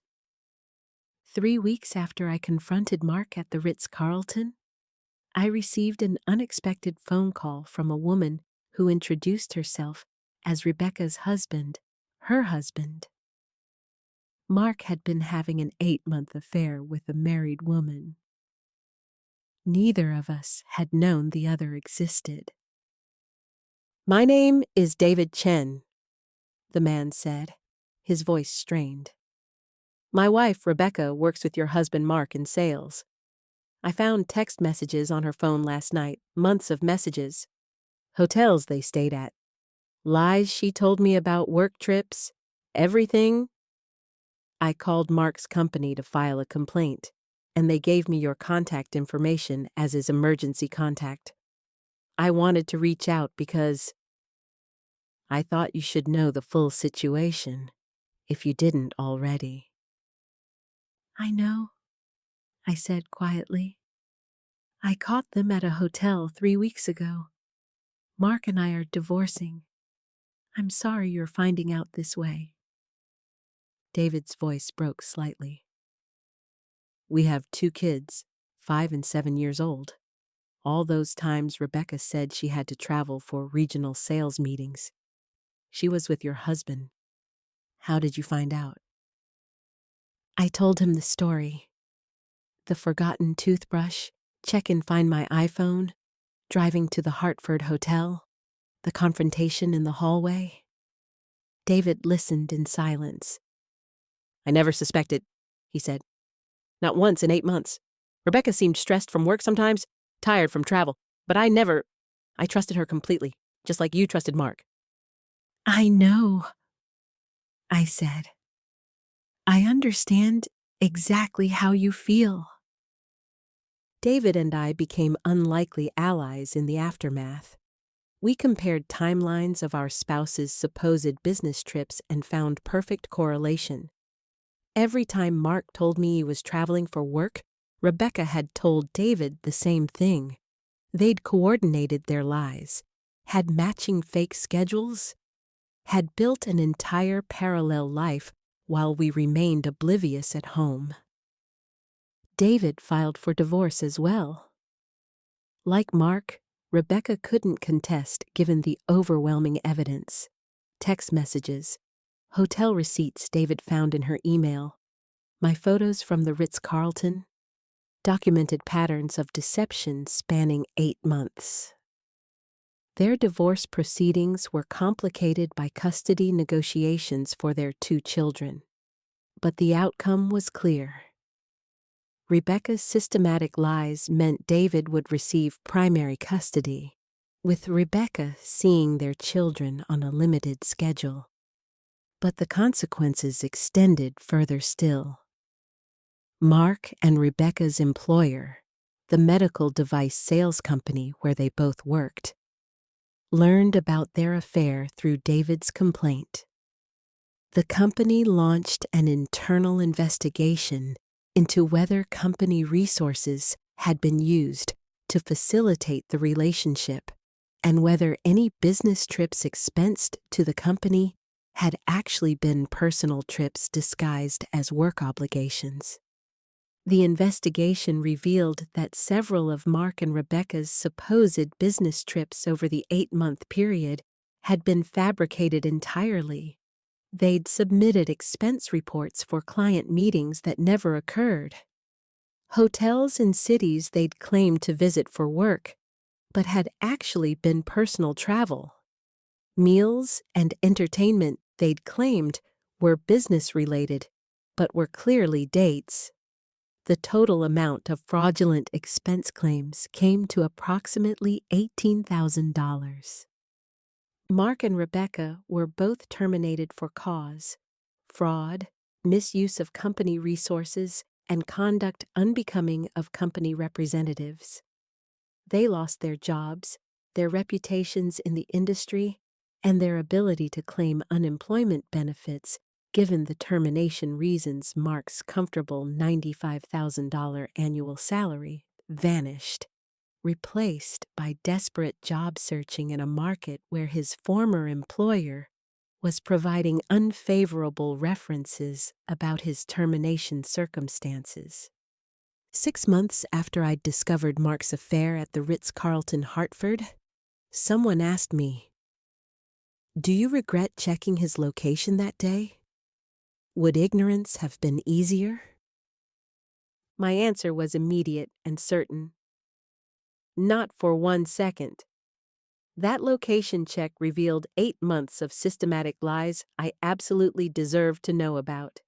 3 weeks after I confronted Mark at the Ritz-Carlton, I received an unexpected phone call from a woman who introduced herself as Rebecca's husband, her husband. Mark had been having an 8-month affair with a married woman. Neither of us had known the other existed. "My name is David Chen," the man said, his voice strained. "My wife, Rebecca, works with your husband Mark in sales. I found text messages on her phone last night, months of messages. Hotels they stayed at. Lies she told me about work trips. Everything. I called Mark's company to file a complaint, and they gave me your contact information as his emergency contact. I wanted to reach out because I thought you should know the full situation, if you didn't already." "I know," I said quietly. "I caught them at a hotel 3 weeks ago. Mark and I are divorcing. I'm sorry you're finding out this way." David's voice broke slightly. "We have 2 kids, 5 and 7 years old. All those times Rebecca said she had to travel for regional sales meetings. She was with your husband. How did you find out?" I told him the story. The forgotten toothbrush, check and find my iPhone, driving to the Hartford hotel, the confrontation in the hallway. David listened in silence. "I never suspected," he said. "Not once in 8 months. Rebecca seemed stressed from work sometimes, tired from travel, but I trusted her completely, just like you trusted Mark." "I know," I said. "I understand exactly how you feel." David and I became unlikely allies in the aftermath. We compared timelines of our spouses' supposed business trips and found perfect correlation. Every time Mark told me he was traveling for work, Rebecca had told David the same thing. They'd coordinated their lies, had matching fake schedules, had built an entire parallel life while we remained oblivious at home. David filed for divorce as well. Like Mark, Rebecca couldn't contest given the overwhelming evidence: text messages, hotel receipts David found in her email, my photos from the Ritz-Carlton, documented patterns of deception spanning 8 months. Their divorce proceedings were complicated by custody negotiations for their 2 children. But the outcome was clear. Rebecca's systematic lies meant David would receive primary custody, with Rebecca seeing their children on a limited schedule. But the consequences extended further still. Mark and Rebecca's employer, the medical device sales company where they both worked, learned about their affair through David's complaint. The company launched an internal investigation into whether company resources had been used to facilitate the relationship and whether any business trips expensed to the company had actually been personal trips disguised as work obligations. The investigation revealed that several of Mark and Rebecca's supposed business trips over the 8-month period had been fabricated entirely. They'd submitted expense reports for client meetings that never occurred. Hotels in cities they'd claimed to visit for work, but had actually been personal travel. Meals and entertainment they'd claimed were business-related, but were clearly dates. The total amount of fraudulent expense claims came to approximately $18,000. Mark and Rebecca were both terminated for cause: fraud, misuse of company resources, and conduct unbecoming of company representatives. They lost their jobs, their reputations in the industry, and their ability to claim unemployment benefits given the termination reasons, Mark's comfortable $95,000 annual salary vanished, replaced by desperate job searching in a market where his former employer was providing unfavorable references about his termination circumstances. 6 months after I'd discovered Mark's affair at the Ritz-Carlton Hartford, someone asked me, "Do you regret checking his location that day? Would ignorance have been easier?" My answer was immediate and certain. Not for 1 second. That location check revealed 8 months of systematic lies I absolutely deserved to know about.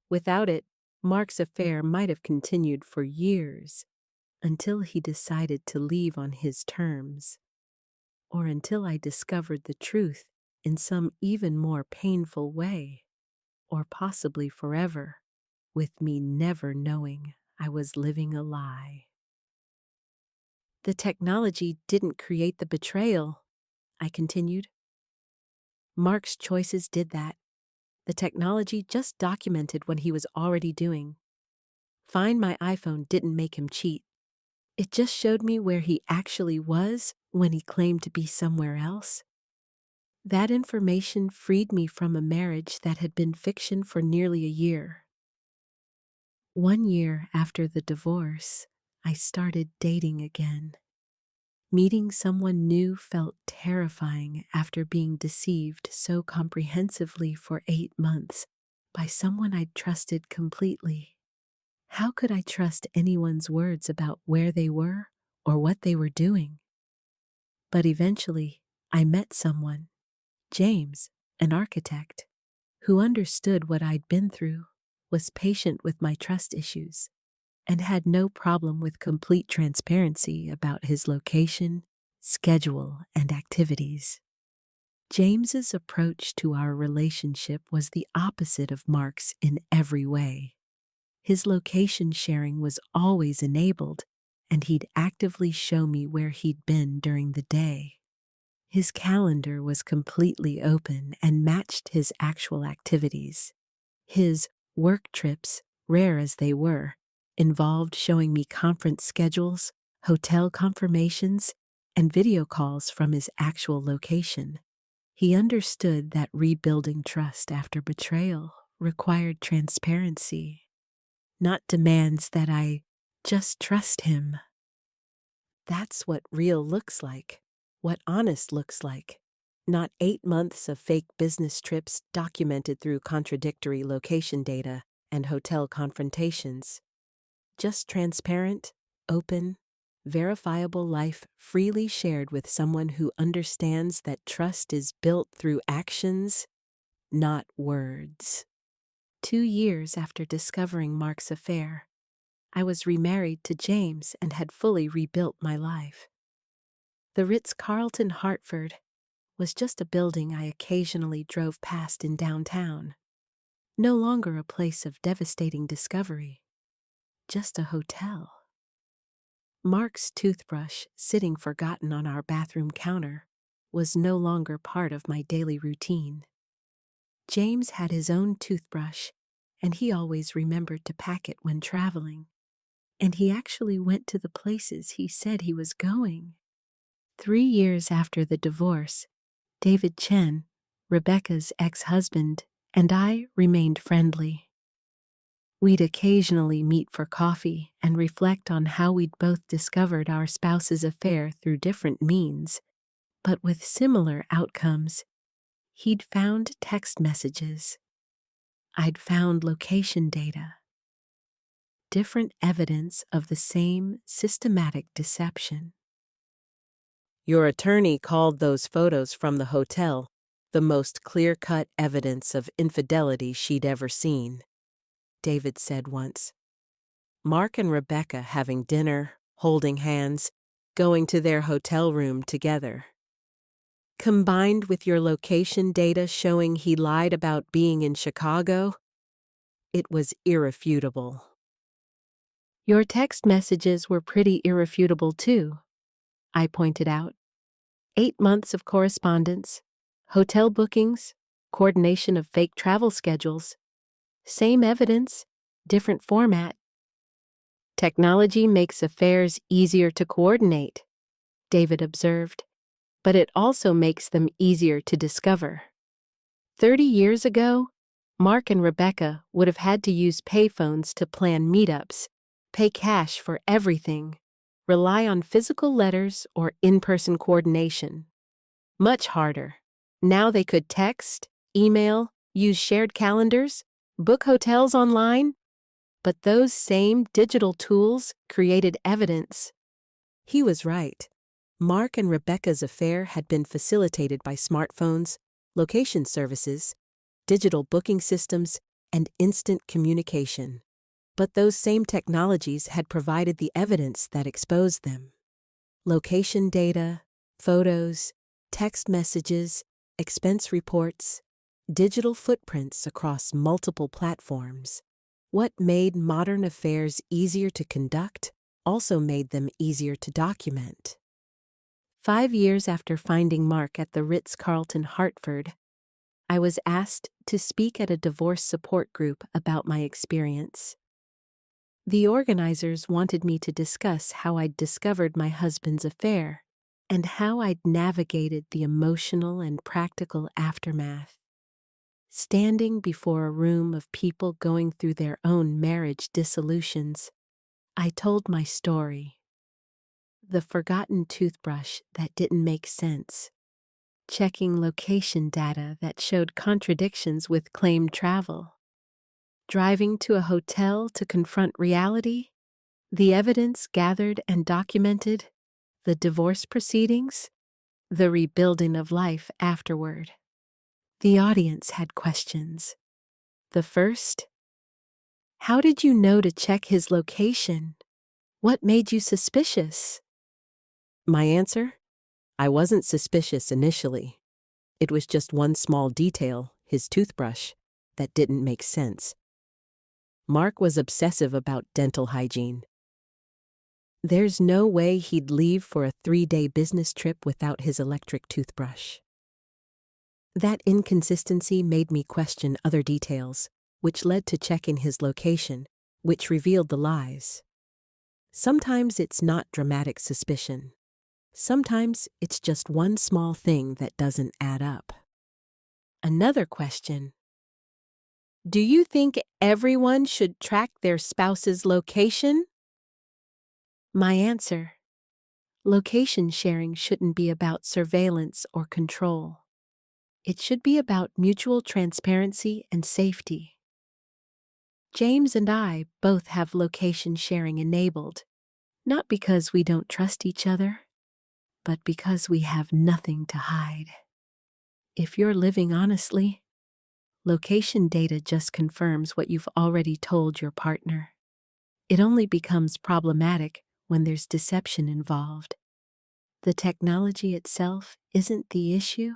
Without it, Mark's affair might have continued for years, until he decided to leave on his terms, or until I discovered the truth in some even more painful way, or possibly forever, with me never knowing I was living a lie. The technology didn't create the betrayal, I continued. Mark's choices did that. The technology just documented what he was already doing. Find My iPhone didn't make him cheat. It just showed me where he actually was when he claimed to be somewhere else. That information freed me from a marriage that had been fiction for nearly a year. 1 year after the divorce, I started dating again. Meeting someone new felt terrifying after being deceived so comprehensively for 8 months by someone I'd trusted completely. How could I trust anyone's words about where they were or what they were doing? But eventually, I met someone, James, an architect, who understood what I'd been through, was patient with my trust issues, and had no problem with complete transparency about his location, schedule, and activities. James's approach to our relationship was the opposite of Mark's in every way. His location sharing was always enabled, and he'd actively show me where he'd been during the day. His calendar was completely open and matched his actual activities. His work trips, rare as they were, involved showing me conference schedules, hotel confirmations, and video calls from his actual location. He understood that rebuilding trust after betrayal required transparency, not demands that I just trust him. That's what real looks like, what honest looks like, not 8 months of fake business trips documented through contradictory location data and hotel confrontations. Just transparent, open, verifiable life freely shared with someone who understands that trust is built through actions, not words. 2 years after discovering Mark's affair, I was remarried to James and had fully rebuilt my life. The Ritz-Carlton Hartford was just a building I occasionally drove past in downtown, no longer a place of devastating discovery, just a hotel. Mark's toothbrush, sitting forgotten on our bathroom counter, was no longer part of my daily routine. James had his own toothbrush, and he always remembered to pack it when traveling. And he actually went to the places he said he was going. 3 years after the divorce, David Chen, Rebecca's ex-husband, and I remained friendly. We'd occasionally meet for coffee and reflect on how we'd both discovered our spouse's affair through different means, but with similar outcomes. He'd found text messages. I'd found location data. Different evidence of the same systematic deception. Your attorney called those photos from the hotel the most clear-cut evidence of infidelity she'd ever seen, David said once. Mark and Rebecca having dinner, holding hands, going to their hotel room together. Combined with your location data showing he lied about being in Chicago, it was irrefutable. Your text messages were pretty irrefutable too, I pointed out. 8 months of correspondence, hotel bookings, coordination of fake travel schedules. Same evidence, different format. Technology makes affairs easier to coordinate, David observed, but it also makes them easier to discover. 30 years ago, Mark and Rebecca would have had to use payphones to plan meetups, pay cash for everything, rely on physical letters or in-person coordination. Much harder. Now they could text, email, use shared calendars, book hotels online. But those same digital tools created evidence. He was right. Mark and Rebecca's affair had been facilitated by smartphones, location services, digital booking systems, and instant communication. But those same technologies had provided the evidence that exposed them. Location data, photos, text messages, expense reports, digital footprints across multiple platforms. What made modern affairs easier to conduct also made them easier to document. 5 years after finding Mark at the Ritz-Carlton, Hartford, I was asked to speak at a divorce support group about my experience. The organizers wanted me to discuss how I'd discovered my husband's affair and how I'd navigated the emotional and practical aftermath. Standing before a room of people going through their own marriage dissolutions, I told my story. The forgotten toothbrush that didn't make sense, checking location data that showed contradictions with claimed travel, driving to a hotel to confront reality, the evidence gathered and documented, the divorce proceedings, the rebuilding of life afterward. The audience had questions. The first, how did you know to check his location? What made you suspicious? My answer, I wasn't suspicious initially. It was just one small detail, his toothbrush, that didn't make sense. Mark was obsessive about dental hygiene. There's no way he'd leave for a 3-day business trip without his electric toothbrush. That inconsistency made me question other details, which led to checking his location, which revealed the lies. Sometimes it's not dramatic suspicion. Sometimes it's just one small thing that doesn't add up. Another question. Do you think everyone should track their spouse's location? My answer. Location sharing shouldn't be about surveillance or control. It should be about mutual transparency and safety. James and I both have location sharing enabled, not because we don't trust each other, but because we have nothing to hide. If you're living honestly, location data just confirms what you've already told your partner. It only becomes problematic when there's deception involved. The technology itself isn't the issue.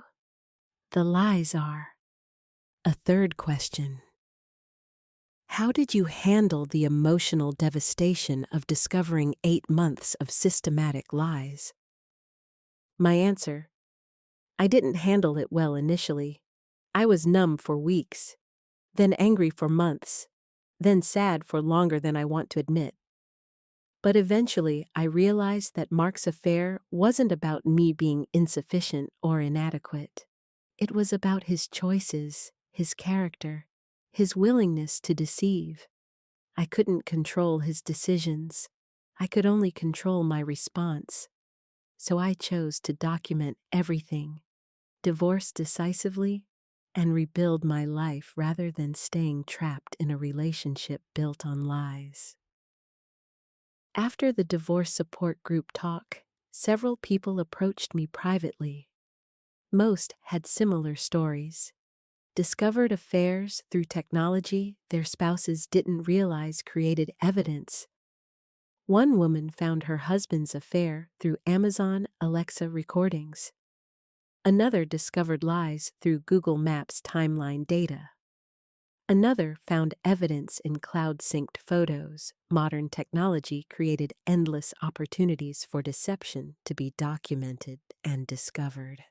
The lies are. A third question. How did you handle the emotional devastation of discovering 8 months of systematic lies? My answer. I didn't handle it well initially. I was numb for weeks, then angry for months, then sad for longer than I want to admit. But eventually I realized that Mark's affair wasn't about me being insufficient or inadequate. It was about his choices, his character, his willingness to deceive. I couldn't control his decisions. I could only control my response. So I chose to document everything, divorce decisively, and rebuild my life rather than staying trapped in a relationship built on lies. After the divorce support group talk, several people approached me privately. Most had similar stories. Discovered affairs through technology their spouses didn't realize created evidence. One woman found her husband's affair through Amazon Alexa recordings. Another discovered lies through Google Maps timeline data. Another found evidence in cloud-synced photos. Modern technology created endless opportunities for deception to be documented and discovered.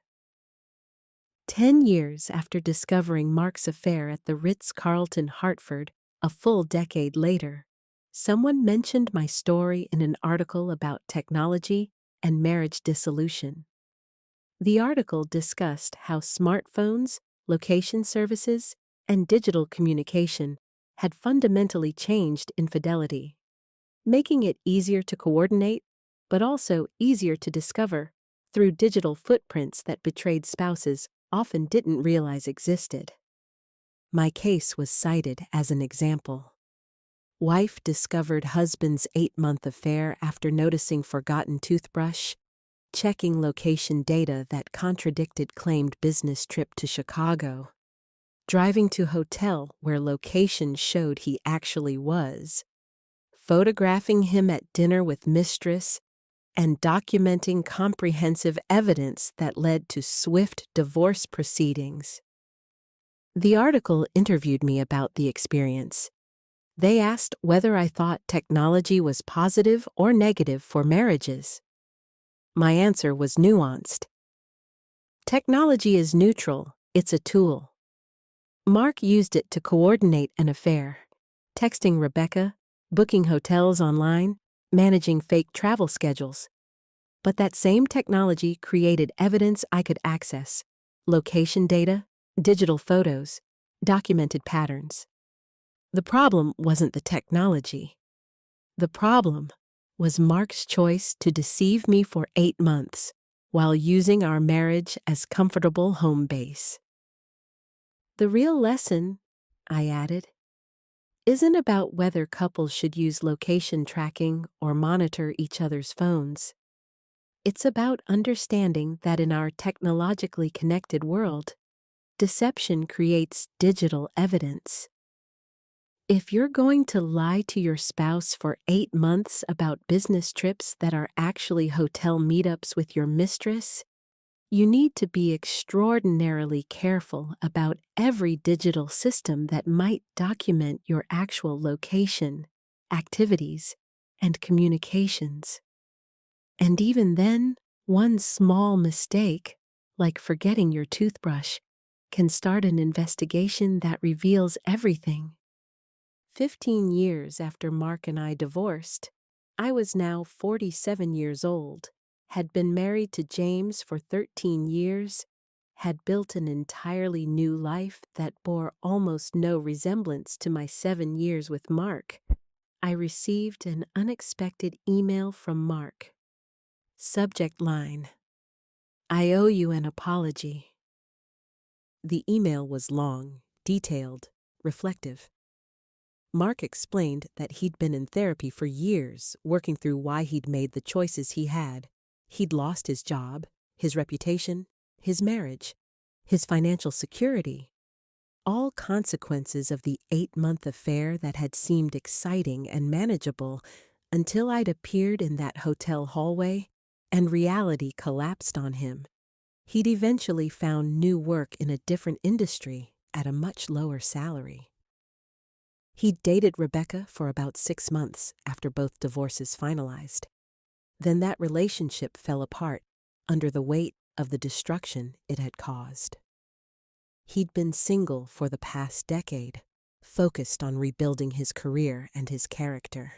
10 years after discovering Mark's affair at the Ritz-Carlton, Hartford, a full decade later, someone mentioned my story in an article about technology and marriage dissolution. The article discussed how smartphones, location services, and digital communication had fundamentally changed infidelity, making it easier to coordinate, but also easier to discover through digital footprints that betrayed spouses often didn't realize existed. My case was cited as an example. Wife discovered husband's 8-month affair after noticing forgotten toothbrush, checking location data that contradicted claimed business trip to Chicago, driving to hotel where location showed he actually was, photographing him at dinner with mistress, and documenting comprehensive evidence that led to swift divorce proceedings. The article interviewed me about the experience. They asked whether I thought technology was positive or negative for marriages. My answer was nuanced. Technology is neutral, it's a tool. Mark used it to coordinate an affair, texting Rebecca, booking hotels online, managing fake travel schedules. But that same technology created evidence I could access: location data, digital photos, documented patterns. The problem wasn't the technology. The problem was Mark's choice to deceive me for 8 months while using our marriage as comfortable home base. The real lesson, I added, isn't about whether couples should use location tracking or monitor each other's phones. It's about understanding that in our technologically connected world, deception creates digital evidence. If you're going to lie to your spouse for 8 months about business trips that are actually hotel meetups with your mistress, you need to be extraordinarily careful about every digital system that might document your actual location, activities, and communications. And even then, one small mistake, like forgetting your toothbrush, can start an investigation that reveals everything. 15 years after Mark and I divorced, I was now 47 years old, had been married to James for 13 years, had built an entirely new life that bore almost no resemblance to my 7 years with Mark. I received an unexpected email from Mark. Subject line: I owe you an apology. The email was long, detailed, reflective. Mark explained that he'd been in therapy for years, working through why he'd made the choices he had. He'd lost his job, his reputation, his marriage, his financial security, all consequences of the 8-month affair that had seemed exciting and manageable until I'd appeared in that hotel hallway and reality collapsed on him. He'd eventually found new work in a different industry at a much lower salary. He'd dated Rebecca for about 6 months after both divorces finalized. Then that relationship fell apart under the weight of the destruction it had caused. He'd been single for the past decade, focused on rebuilding his career and his character.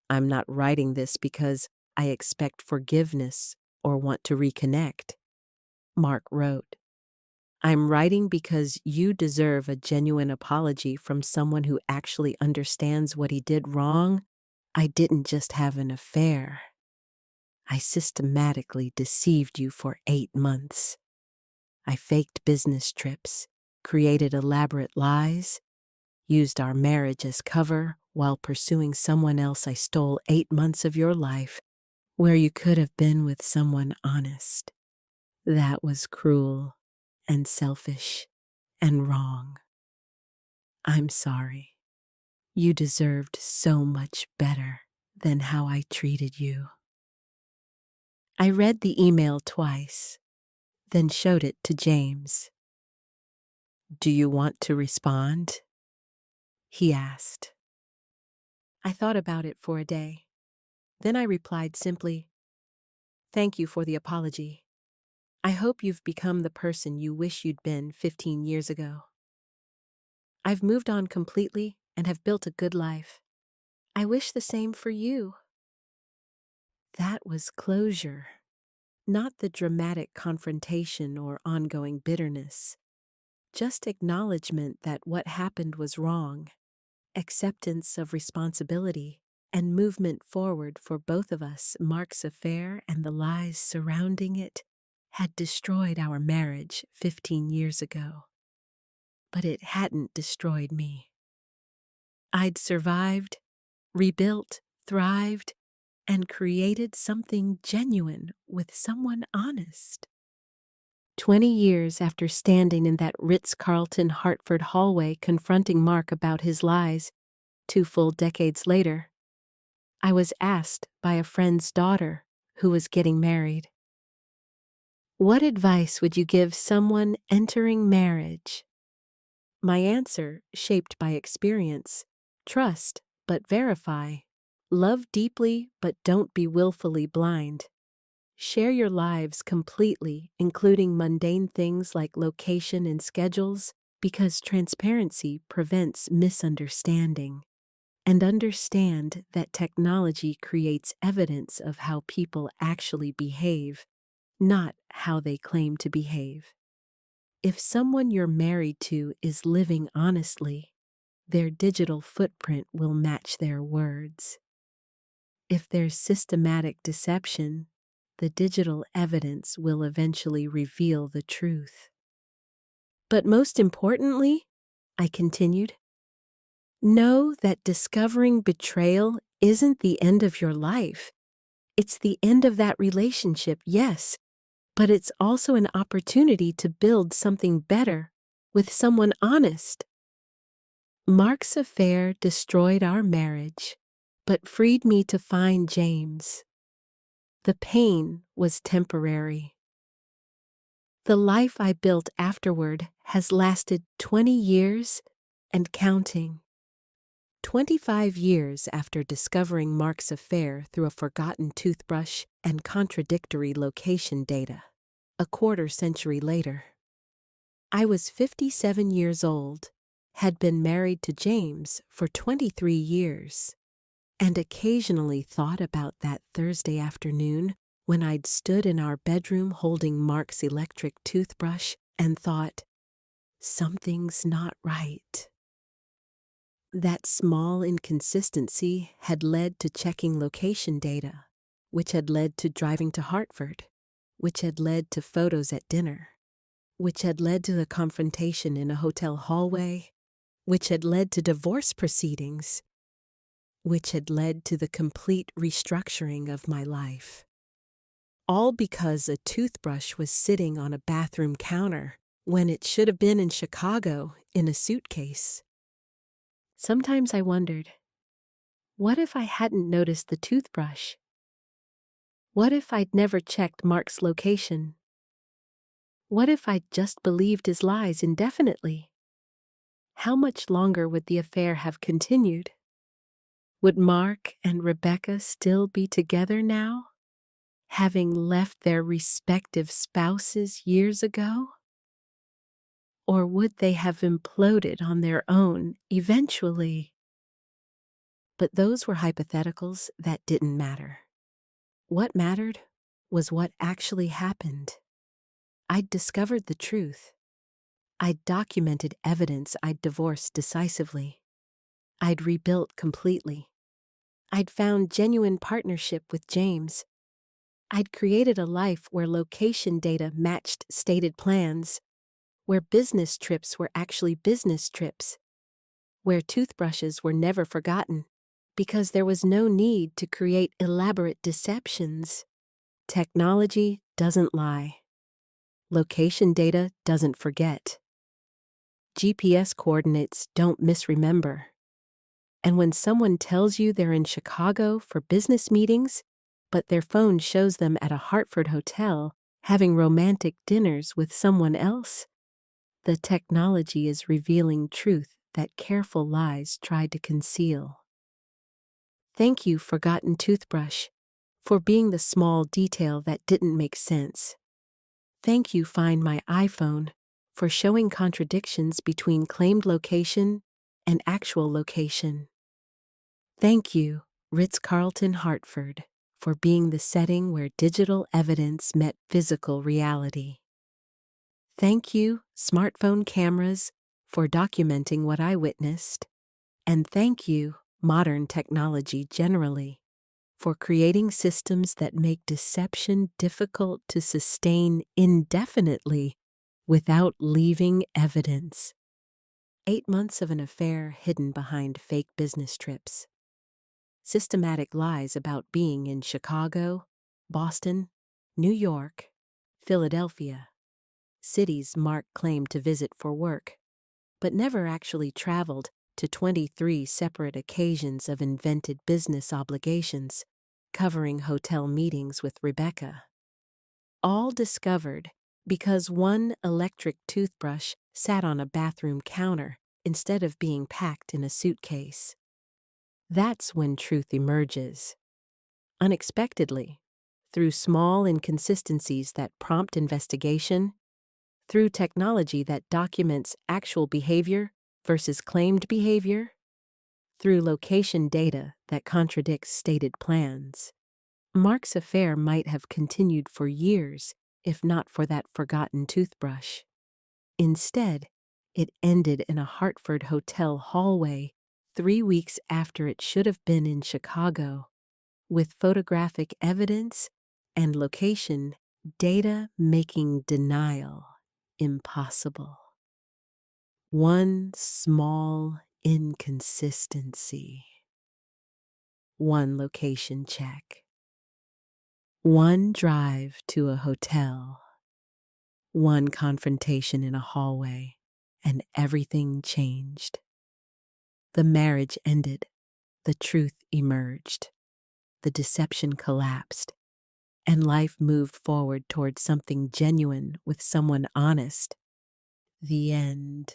I'm not writing this because I expect forgiveness or want to reconnect, Mark wrote. I'm writing because you deserve a genuine apology from someone who actually understands what he did wrong. I didn't just have an affair. I systematically deceived you for 8 months. I faked business trips, created elaborate lies, used our marriage as cover while pursuing someone else. I stole 8 months of your life where you could have been with someone honest. That was cruel and selfish and wrong. I'm sorry. You deserved so much better than how I treated you. I read the email twice, then showed it to James. Do you want to respond? He asked. I thought about it for a day. Then I replied simply, Thank you for the apology. I hope you've become the person you wish you'd been 15 years ago. I've moved on completely and have built a good life. I wish the same for you. That was closure, not the dramatic confrontation or ongoing bitterness. Just acknowledgement that what happened was wrong, acceptance of responsibility, and movement forward for both of us. Mark's affair and the lies surrounding it had destroyed our marriage 15 years ago. But it hadn't destroyed me. I'd survived, rebuilt, thrived, and created something genuine with someone honest. 20 years after standing in that Ritz-Carlton Hartford hallway confronting Mark about his lies, 2 full decades later, I was asked by a friend's daughter who was getting married, "What advice would you give someone entering marriage?" My answer, shaped by experience: trust, but verify. Love deeply, but don't be willfully blind. Share your lives completely, including mundane things like location and schedules, because transparency prevents misunderstanding. And understand that technology creates evidence of how people actually behave, not how they claim to behave. If someone you're married to is living honestly, their digital footprint will match their words. If there's systematic deception, the digital evidence will eventually reveal the truth. But most importantly, I continued, know that discovering betrayal isn't the end of your life. It's the end of that relationship, yes, but it's also an opportunity to build something better with someone honest. Mark's affair destroyed our marriage, but freed me to find James. The pain was temporary. The life I built afterward has lasted 20 years and counting. 25 years after discovering Mark's affair through a forgotten toothbrush and contradictory location data. A quarter century later. I was 57 years old, had been married to James for 23 years, and occasionally thought about that Thursday afternoon when I'd stood in our bedroom holding Mark's electric toothbrush and thought, something's not right. That small inconsistency had led to checking location data, which had led to driving to Hartford, which had led to photos at dinner, which had led to the confrontation in a hotel hallway, which had led to divorce proceedings, which had led to the complete restructuring of my life. All because a toothbrush was sitting on a bathroom counter when it should have been in Chicago in a suitcase. Sometimes I wondered, what if I hadn't noticed the toothbrush? What if I'd never checked Mark's location? What if I'd just believed his lies indefinitely? How much longer would the affair have continued? Would Mark and Rebecca still be together now, having left their respective spouses years ago? Or would they have imploded on their own eventually? But those were hypotheticals that didn't matter. What mattered was what actually happened. I'd discovered the truth. I'd documented evidence I'd divorced decisively. I'd rebuilt completely. I'd found genuine partnership with James. I'd created a life where location data matched stated plans, where business trips were actually business trips, where toothbrushes were never forgotten, because there was no need to create elaborate deceptions. Technology doesn't lie. Location data doesn't forget. GPS coordinates don't misremember. And when someone tells you they're in Chicago for business meetings, but their phone shows them at a Hartford hotel having romantic dinners with someone else, the technology is revealing truth that careful lies tried to conceal. Thank you, forgotten toothbrush, for being the small detail that didn't make sense. Thank you, Find My iPhone, for showing contradictions between claimed location and actual location. Thank you, Ritz-Carlton Hartford, for being the setting where digital evidence met physical reality. Thank you, smartphone cameras, for documenting what I witnessed. And thank you, modern technology generally, for creating systems that make deception difficult to sustain indefinitely without leaving evidence. 8 months of an affair hidden behind fake business trips. Systematic lies about being in Chicago, Boston, New York, Philadelphia, cities Mark claimed to visit for work, but never actually traveled to 23 separate occasions of invented business obligations, covering hotel meetings with Rebecca. All discovered because one electric toothbrush sat on a bathroom counter instead of being packed in a suitcase. That's when truth emerges. Unexpectedly, through small inconsistencies that prompt investigation, through technology that documents actual behavior versus claimed behavior, through location data that contradicts stated plans. Mark's affair might have continued for years if not for that forgotten toothbrush. Instead, it ended in a Hartford hotel hallway 3 weeks after it should have been in Chicago, with photographic evidence and location data making denial impossible. One small inconsistency. One location check. One drive to a hotel. One confrontation in a hallway, and everything changed. The marriage ended. The truth emerged. The deception collapsed. And life moved forward towards something genuine with someone honest. The end.